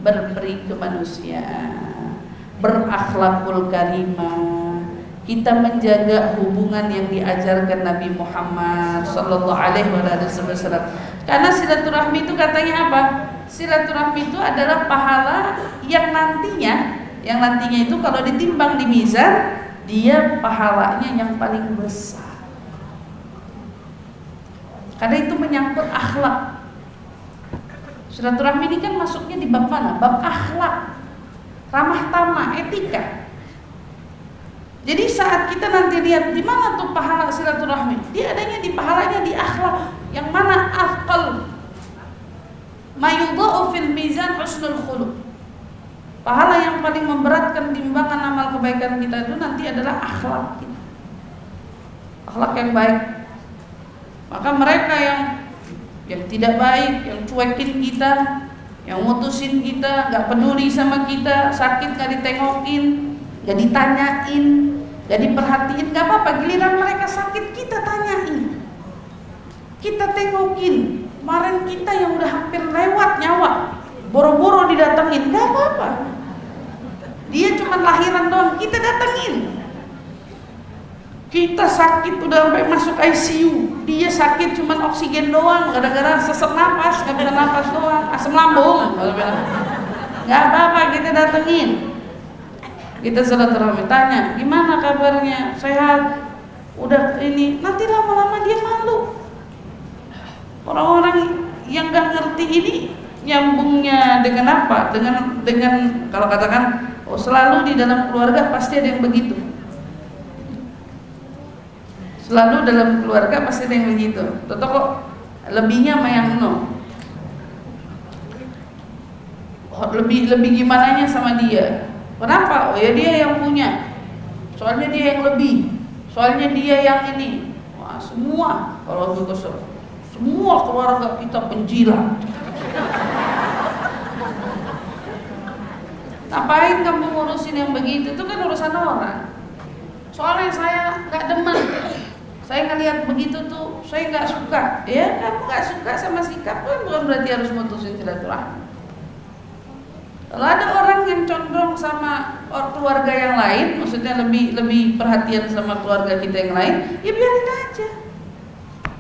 berberi kemanusiaan, berakhlakul karimah. Kita menjaga hubungan yang diajarkan Nabi Muhammad sallallahu alaihi wasallam. Karena silaturahmi itu katanya apa? Silaturahmi itu adalah pahala yang nantinya itu kalau ditimbang di mizan, dia pahalanya yang paling besar. Karena itu menyangkut akhlak. Silaturahmi ini kan masuknya di bab mana? Bab akhlak, ramah tamah, etika. Jadi saat kita nanti lihat di mana tuh pahala silaturahmi, dia adanya di pahalanya di akhlak. Yang mana afqal ma yudha'u fil mizan husnul khuluq. Pahala yang paling memberatkan timbangan amal kebaikan kita itu nanti adalah akhlak kita. Akhlak yang baik. Maka mereka yang tidak baik, yang cuekin kita, yang mutusin kita, gak peduli sama kita, sakit gak ditengokin, gak ditanyain, gak diperhatiin, gak apa-apa. Giliran mereka sakit kita tanyain, kita tengokin. Kemarin kita yang udah hampir lewat nyawa, boro-boro didatengin, gak apa-apa. Dia cuma lahiran doang, kita datengin. Kita sakit udah sampai masuk ICU, dia sakit cuma oksigen doang, gara-gara sesak napas, gak bisa napas doang, asam lambung. Gak apa-apa, kita datengin. Kita silaturahmi, tanya, gimana kabarnya, sehat, udah ini. Nanti lama-lama dia malu. Orang-orang yang gak ngerti ini nyambungnya dengan apa? Dengan kalau katakan, oh selalu di dalam keluarga pasti ada yang begitu. Selalu dalam keluarga pasti ada yang begitu. Toto kok lebihnya sama yang no. Lebih gimananya sama dia. Kenapa? Oh ya dia yang punya. Soalnya dia yang lebih. Soalnya dia yang ini. Wah, semua kalau aku kesel. Semua keluarga kita penjilat. Ngapain kamu ngurusin yang begitu? Itu kan urusan orang. Soalnya saya nggak demen, saya ngelihat begitu tuh, saya nggak suka. Ya kamu nggak suka sama sikap kan bukan berarti harus mutusin silaturahmi. Kalau ada orang yang condong sama keluarga yang lain, maksudnya lebih perhatian sama keluarga kita yang lain, ya biarin aja.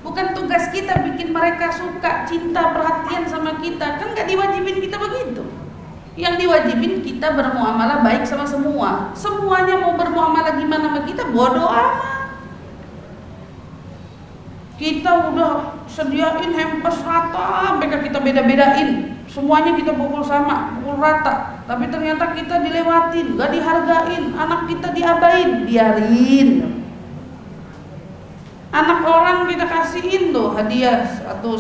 Bukan tugas kita bikin mereka suka, cinta, perhatian sama kita. Kan gak diwajibin kita begitu. Yang diwajibin kita bermuamalah baik sama semua. Semuanya mau bermuamalah gimana sama kita, bodoh amat. Kita udah sediain hampers rata, mereka kita beda-bedain. Semuanya kita pukul sama, pukul rata. Tapi ternyata kita dilewatin, gak dihargain. Anak kita diabain, biarin. Anak orang kita kasihin tuh hadiah satu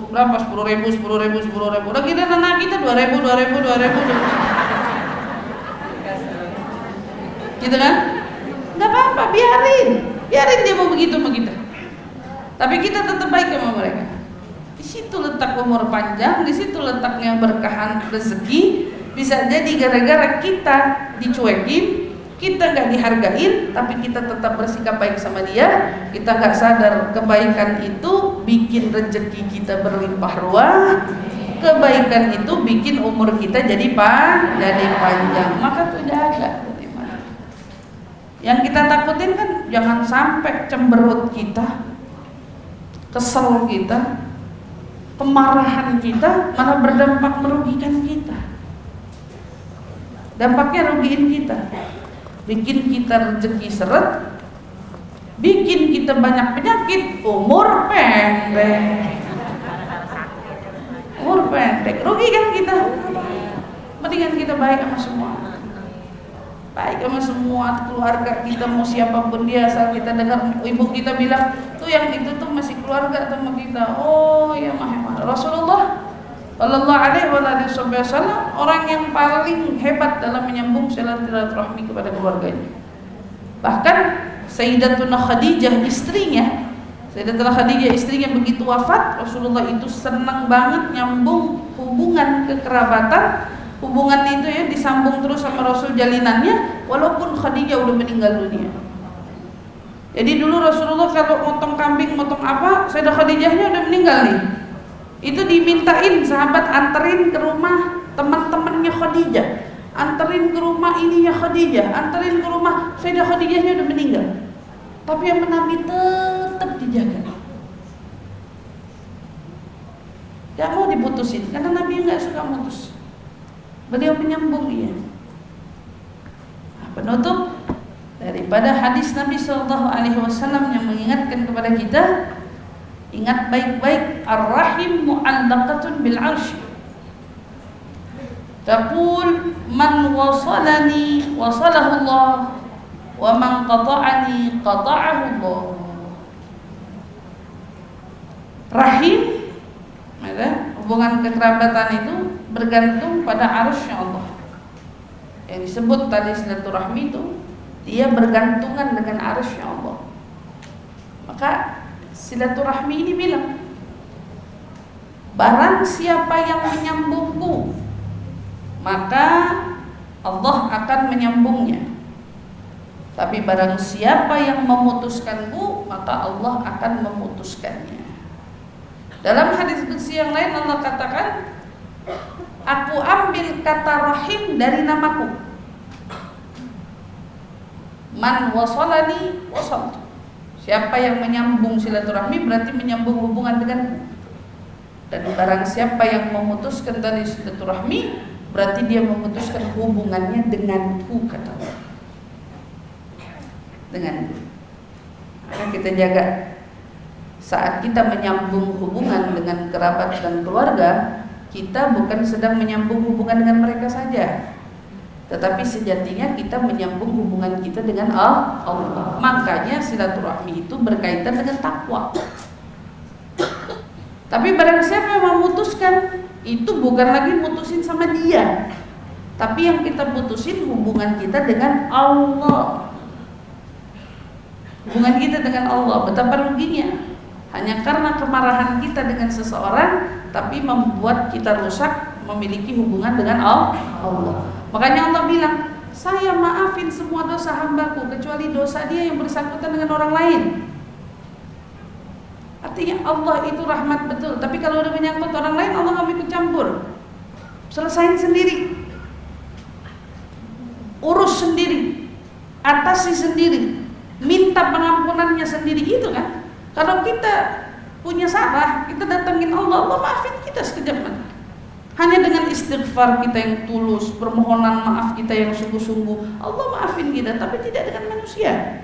berapa 10.000 udah kita anak kita 2.000 gitu kan, nggak apa-apa, biarin dia mau begitu sama kita, tapi kita tetap baik sama mereka. Di situ letak umur panjang, di situ letaknya berkahan rezeki. Bisa jadi gara-gara kita dicuekin, kita nggak dihargain, tapi kita tetap bersikap baik sama dia. Kita nggak sadar kebaikan itu bikin rezeki kita berlimpah ruah. Kebaikan itu bikin umur kita jadi panjang. Maka tuh jaga. Yang kita takutin kan jangan sampai cemberut kita, kesel kita, kemarahan kita malah berdampak merugikan kita. Dampaknya rugiin kita. Bikin kita rezeki seret, bikin kita banyak penyakit, umur pendek, rugi kan kita. Mendingan kita baik sama semua, keluarga kita, mau siapapun dia. Asal kita dengar ibu kita bilang tuh yang itu tuh masih keluarga sama kita, oh ya Muhammad Rasulullah Sallallahu alaihi wasallam orang yang paling hebat dalam menyambung silaturahmi kepada keluarganya. Bahkan Sayyidatuna Khadijah istrinya begitu wafat, Rasulullah itu senang banget nyambung hubungan kekerabatan. Hubungan itu ya disambung terus sama Rasul jalinannya walaupun Khadijah udah meninggal dunia. Jadi dulu Rasulullah kalau motong kambing, motong apa, Sayyidah Khadijahnya udah meninggal nih. Itu dimintain sahabat anterin ke rumah teman-temannya Khadijah, anterin ke rumah ininya Khadijah, anterin ke rumah Sayyidah Khadijahnya udah meninggal. Tapi yang Nabi tetap dijaga. Gak mau diputusin karena Nabi nggak suka mutus. Beliau menyambung dia. Nah, penutup daripada hadis Nabi Sallallahu Alaihi Wasallam yang mengingatkan kepada kita, ingat baik-baik, ar-rahim mu'allaqatun bil 'arsy. Taqul man wasalani wasalahu Allah wa man qata'ani qata'ahu Allah. Rahim, hubungan kekerabatan itu bergantung pada arasy Allah. Yang disebut tali silaturahmi itu dia bergantungan dengan arasy Allah. Maka silaturahmi ini bilang, barang siapa yang menyambungku, maka Allah akan menyambungnya. Tapi barang siapa yang memutuskanku, maka Allah akan memutuskannya. Dalam hadis qudsi yang lain Allah katakan, aku ambil kata rahim dari namaku. Man wasalani wasaltu. Siapa yang menyambung silaturahmi berarti menyambung hubungan denganku. Dan barang siapa yang memutuskan tali silaturahmi berarti dia memutuskan hubungannya denganku, kata Allah. Denganku. Maka kita jaga saat kita menyambung hubungan dengan kerabat dan keluarga, kita bukan sedang menyambung hubungan dengan mereka saja, tetapi sejatinya kita menyambung hubungan kita dengan Allah. Makanya silaturahmi itu berkaitan dengan takwa. Tapi barang siapa yang memutuskan, itu bukan lagi mutusin sama dia, tapi yang kita putusin hubungan kita dengan Allah. Hubungan kita dengan Allah, betapa ruginya. Hanya karena kemarahan kita dengan seseorang, tapi membuat kita rusak memiliki hubungan dengan Allah. Makanya Allah bilang, saya maafin semua dosa hambaku kecuali dosa dia yang bersangkutan dengan orang lain. Artinya Allah itu rahmat betul, tapi kalau udah menyangkut orang lain, Allah nggak ikut campur. Selesain sendiri, urus sendiri, atasi sendiri, minta pengampunannya sendiri, itu kan. Kalau kita punya salah, kita datangin Allah, Allah maafin kita sekejap mata. Hanya dengan istighfar kita yang tulus, permohonan maaf kita yang sungguh-sungguh, Allah maafin kita, tapi tidak dengan manusia.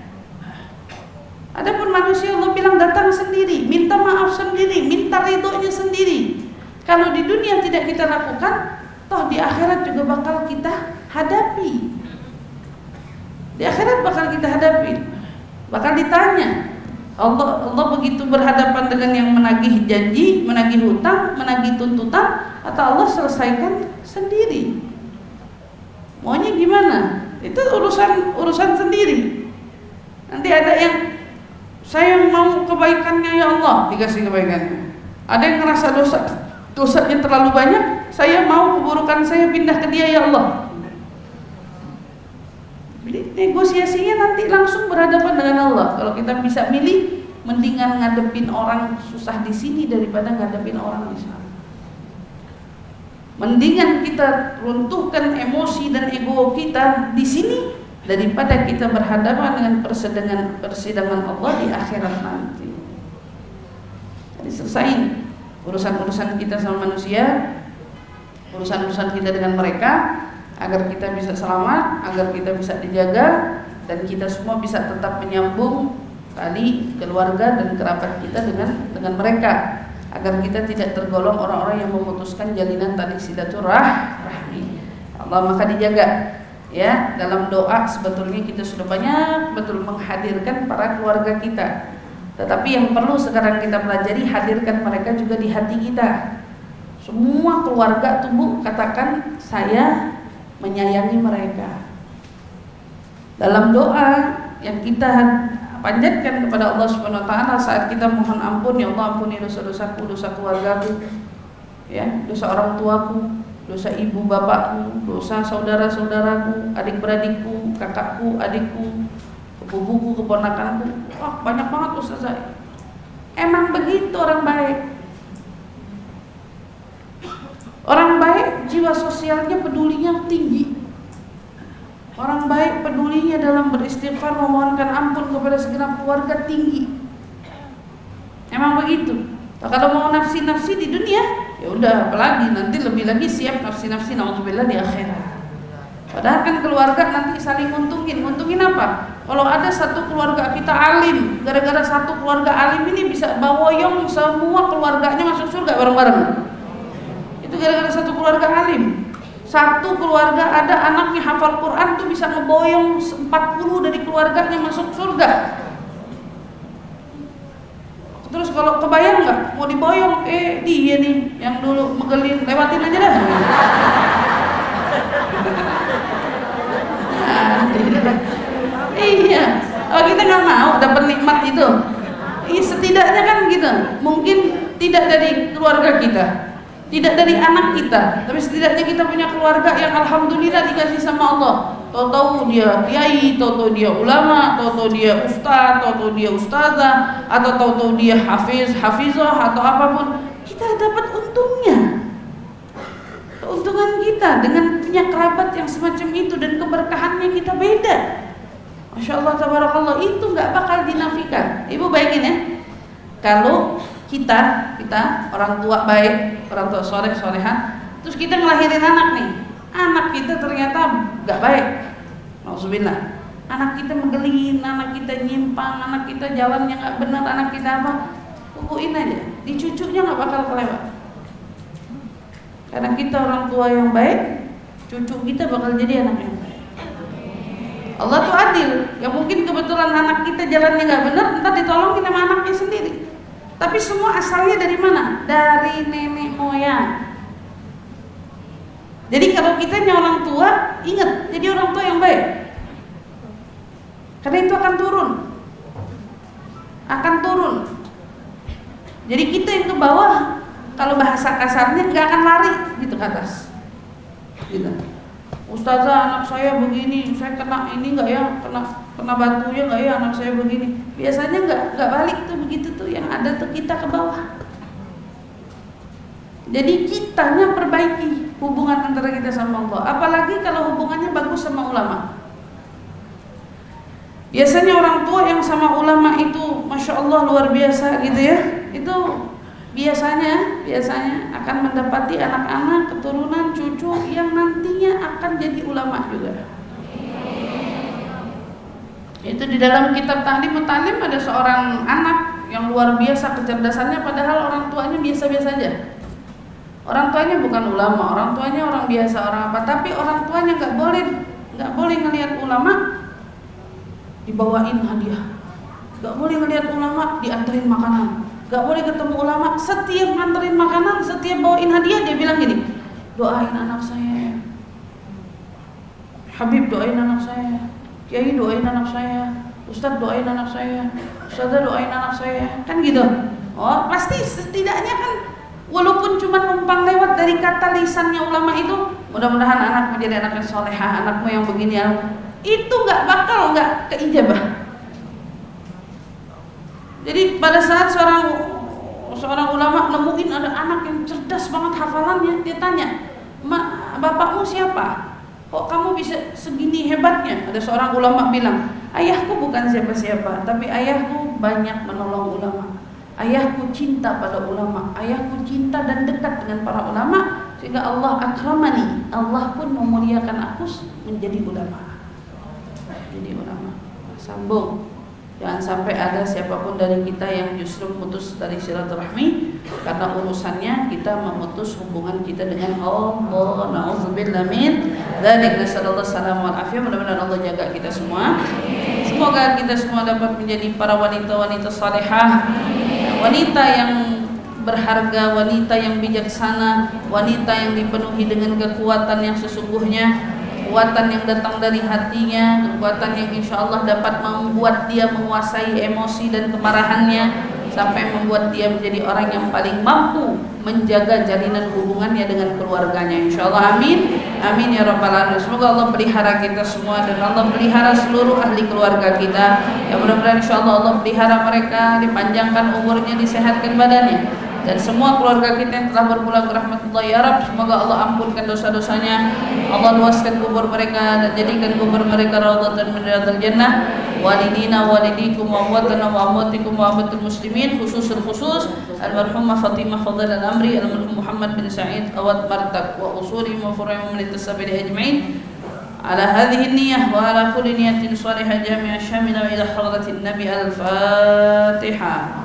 Adapun manusia Allah bilang datang sendiri, minta maaf sendiri, minta ridhonya sendiri. Kalau di dunia tidak kita lakukan, toh di akhirat juga bakal kita hadapi. Di akhirat bakal kita hadapi, bakal ditanya. Allah begitu berhadapan dengan yang menagih janji, menagih hutang, menagih tuntutan, atau Allah selesaikan sendiri. Maunya gimana? Itu urusan sendiri. Nanti ada yang saya mau kebaikannya ya Allah, dikasih kebaikannya. Ada yang ngerasa dosanya terlalu banyak, saya mau keburukan saya pindah ke dia ya Allah. Jadi negosiasinya nanti langsung berhadapan dengan Allah. Kalau kita bisa milih, mendingan ngadepin orang susah di sini daripada ngadepin orang di sana. Mendingan kita runtuhkan emosi dan ego kita di sini daripada kita berhadapan dengan persidangan Allah di akhirat nanti. Jadi selesai urusan-urusan kita sama manusia, urusan-urusan kita dengan mereka, agar kita bisa selamat, agar kita bisa dijaga, dan kita semua bisa tetap menyambung tali keluarga dan kerabat kita dengan mereka, agar kita tidak tergolong orang-orang yang memutuskan jalinan tali silaturahmi. Allah maka dijaga. Ya, dalam doa sebetulnya kita sudah banyak betul menghadirkan para keluarga kita. Tetapi yang perlu sekarang kita pelajari, hadirkan mereka juga di hati kita. Semua keluarga tubuh katakan saya menyayangi mereka. Dalam doa yang kita panjatkan kepada Allah Subhanahu wa taala saat kita mohon ampun, ya Allah ampuni dosa-dosaku, dosa keluargaku, ya, dosa orang tuaku, dosa ibu bapakku, dosa saudara-saudaraku, adik-beradikku, kakakku, adikku, sepupuku, keponakanku. Wah, banyak banget Ustaz saya. Emang begitu orang baik. Orang baik jiwa sosialnya pedulinya tinggi. Orang baik pedulinya dalam beristighfar memohonkan ampun kepada segenap keluarga tinggi. Emang begitu. Nah, kalau mau nafsi-nafsi di dunia, ya udah apalagi nanti lebih lagi siap nafsi-nafsi naudzubillah di akhirat. Padahal kan keluarga nanti saling nguntungin. Nguntungin apa? Kalau ada satu keluarga kita alim, gara-gara satu keluarga alim ini bisa bawoyong semua keluarganya masuk surga bareng-bareng. Itu gara-gara satu keluarga alim. Satu keluarga ada anaknya hafal Quran tuh bisa ngeboyong 40 dari keluarganya masuk surga. Terus Terus kalau kebayang nggak mau diboyong, dia nih yang dulu megelin, lewatin aja dah. Iya, oh, kita nggak mau dapat nikmat itu. Setidaknya kan gitu. Mungkin tidak dari keluarga kita, tidak dari anak kita, tapi setidaknya kita punya keluarga yang alhamdulillah dikasih sama Allah. Tahu-tahu dia kiai, tahu-tahu dia ulama, tahu-tahu dia ustaz, tahu-tahu dia ustazah, atau tahu-tahu dia hafiz, hafizah atau apapun, kita dapat untungnya. Keuntungan kita dengan punya kerabat yang semacam itu dan keberkahannya kita beda. Masya Allah, tabarakallah, itu nggak bakal dinafikan. Ibu bayangin ya, kalau kita orang tua baik, orang tua soleh soleha, terus kita ngelahirin anak nih, anak kita ternyata nggak baik, nauzubillah, anak kita megelin, anak kita nyimpang, anak kita jalannya nggak benar, anak kita apa, kukuin aja, di cucunya nggak bakal kelewat. Karena kita orang tua yang baik, cucu kita bakal jadi anak yang baik. Allah tuh adil. Ya mungkin kebetulan anak kita jalannya nggak benar, ntar ditolongin sama anaknya sendiri. Tapi semua asalnya dari mana? Dari nenek moyang. Jadi kalau kita orang tua, ingat, jadi orang tua yang baik. Karena itu akan turun. Jadi kita yang ke bawah, kalau bahasa kasarnya nggak akan lari gitu ke atas. Gitu. Ustazah, anak saya begini, saya kena ini nggak ya, kena batunya nggak ya, anak saya begini. Biasanya nggak balik tuh begitu tuh, yang ada tuh kita ke bawah. Jadi kitanya perbaiki hubungan antara kita sama Allah. Apalagi kalau hubungannya bagus sama ulama. Biasanya orang tua yang sama ulama itu, masya Allah luar biasa gitu ya. Itu biasanya akan mendapati anak-anak, keturunan, cucu yang nantinya akan jadi ulama juga. Itu di dalam kitab Ta'lim ada seorang anak yang luar biasa kecerdasannya, padahal orang tuanya biasa-biasa aja. Orang tuanya bukan ulama, orang tuanya orang biasa, orang apa, tapi orang tuanya nggak boleh ngelihat ulama dibawain hadiah, nggak boleh ngelihat ulama dianterin makanan, gak boleh ketemu ulama, setiap nganterin makanan, setiap bawain hadiah, dia bilang gini, doain anak saya, Habib doain anak saya, Kiai doain anak saya, Ustadz doain anak saya, Ustadzah doain anak saya, kan gitu. Oh pasti setidaknya kan, walaupun cuma numpang lewat dari kata lisannya ulama itu, mudah-mudahan anak menjadi anak yang solehah, anakmu yang begini, itu gak bakal gak keijabah. Jadi pada saat seorang ulama nemuin ada anak yang cerdas banget hafalannya, dia tanya, bapakmu siapa? Kok kamu bisa segini hebatnya? Ada seorang ulama bilang, ayahku bukan siapa-siapa, tapi ayahku banyak menolong ulama. Ayahku cinta pada ulama, ayahku cinta dan dekat dengan para ulama, sehingga Allah akramani, Allah pun memuliakan aku menjadi ulama. Jadi ulama, sambung. Jangan sampai ada siapapun dari kita yang justru putus dari silaturahmi karena urusannya kita memutus hubungan kita dengan Allah. Nauzubillah min dzalik. Nasallallahu salam wal afiyah. Mudah-mudahan Allah jaga kita semua. Semoga kita semua dapat menjadi para wanita-wanita salehah, wanita yang berharga, wanita yang bijaksana, wanita yang dipenuhi dengan kekuatan yang sesungguhnya, kekuatan yang datang dari hatinya, kekuatan yang insya Allah dapat membuat dia menguasai emosi dan kemarahannya, sampai membuat dia menjadi orang yang paling mampu menjaga jalinan hubungannya dengan keluarganya, insya Allah. Amin, amin ya rabbal alamin. Semoga Allah pelihara kita semua dan Allah pelihara seluruh ahli keluarga kita. Ya mudah-mudahan insya Allah pelihara mereka, dipanjangkan umurnya, disehatkan badannya. Dan semua keluarga kita yang telah berpulang ke rahmatullah ya Rabb, semoga Allah ampunkan dosa-dosanya, Allah luaskan kubur mereka dan jadikan kubur mereka raudhatan min riyadhil jannah. Walidina walidikum wa amwatana wa amwatikum wa amwatul muslimin, khusus almarhumah Fatimah Fadhil al-Amri, almarhum Muhammad bin Sa'id Awad Martak, wa usuli wa furu'ihim min at-tasabili ajma'in. Ala hadhihi niyyah wa ala kulli niyyatin salihah jami'ah syamila ila hadratin nabi. Al-Fatihah.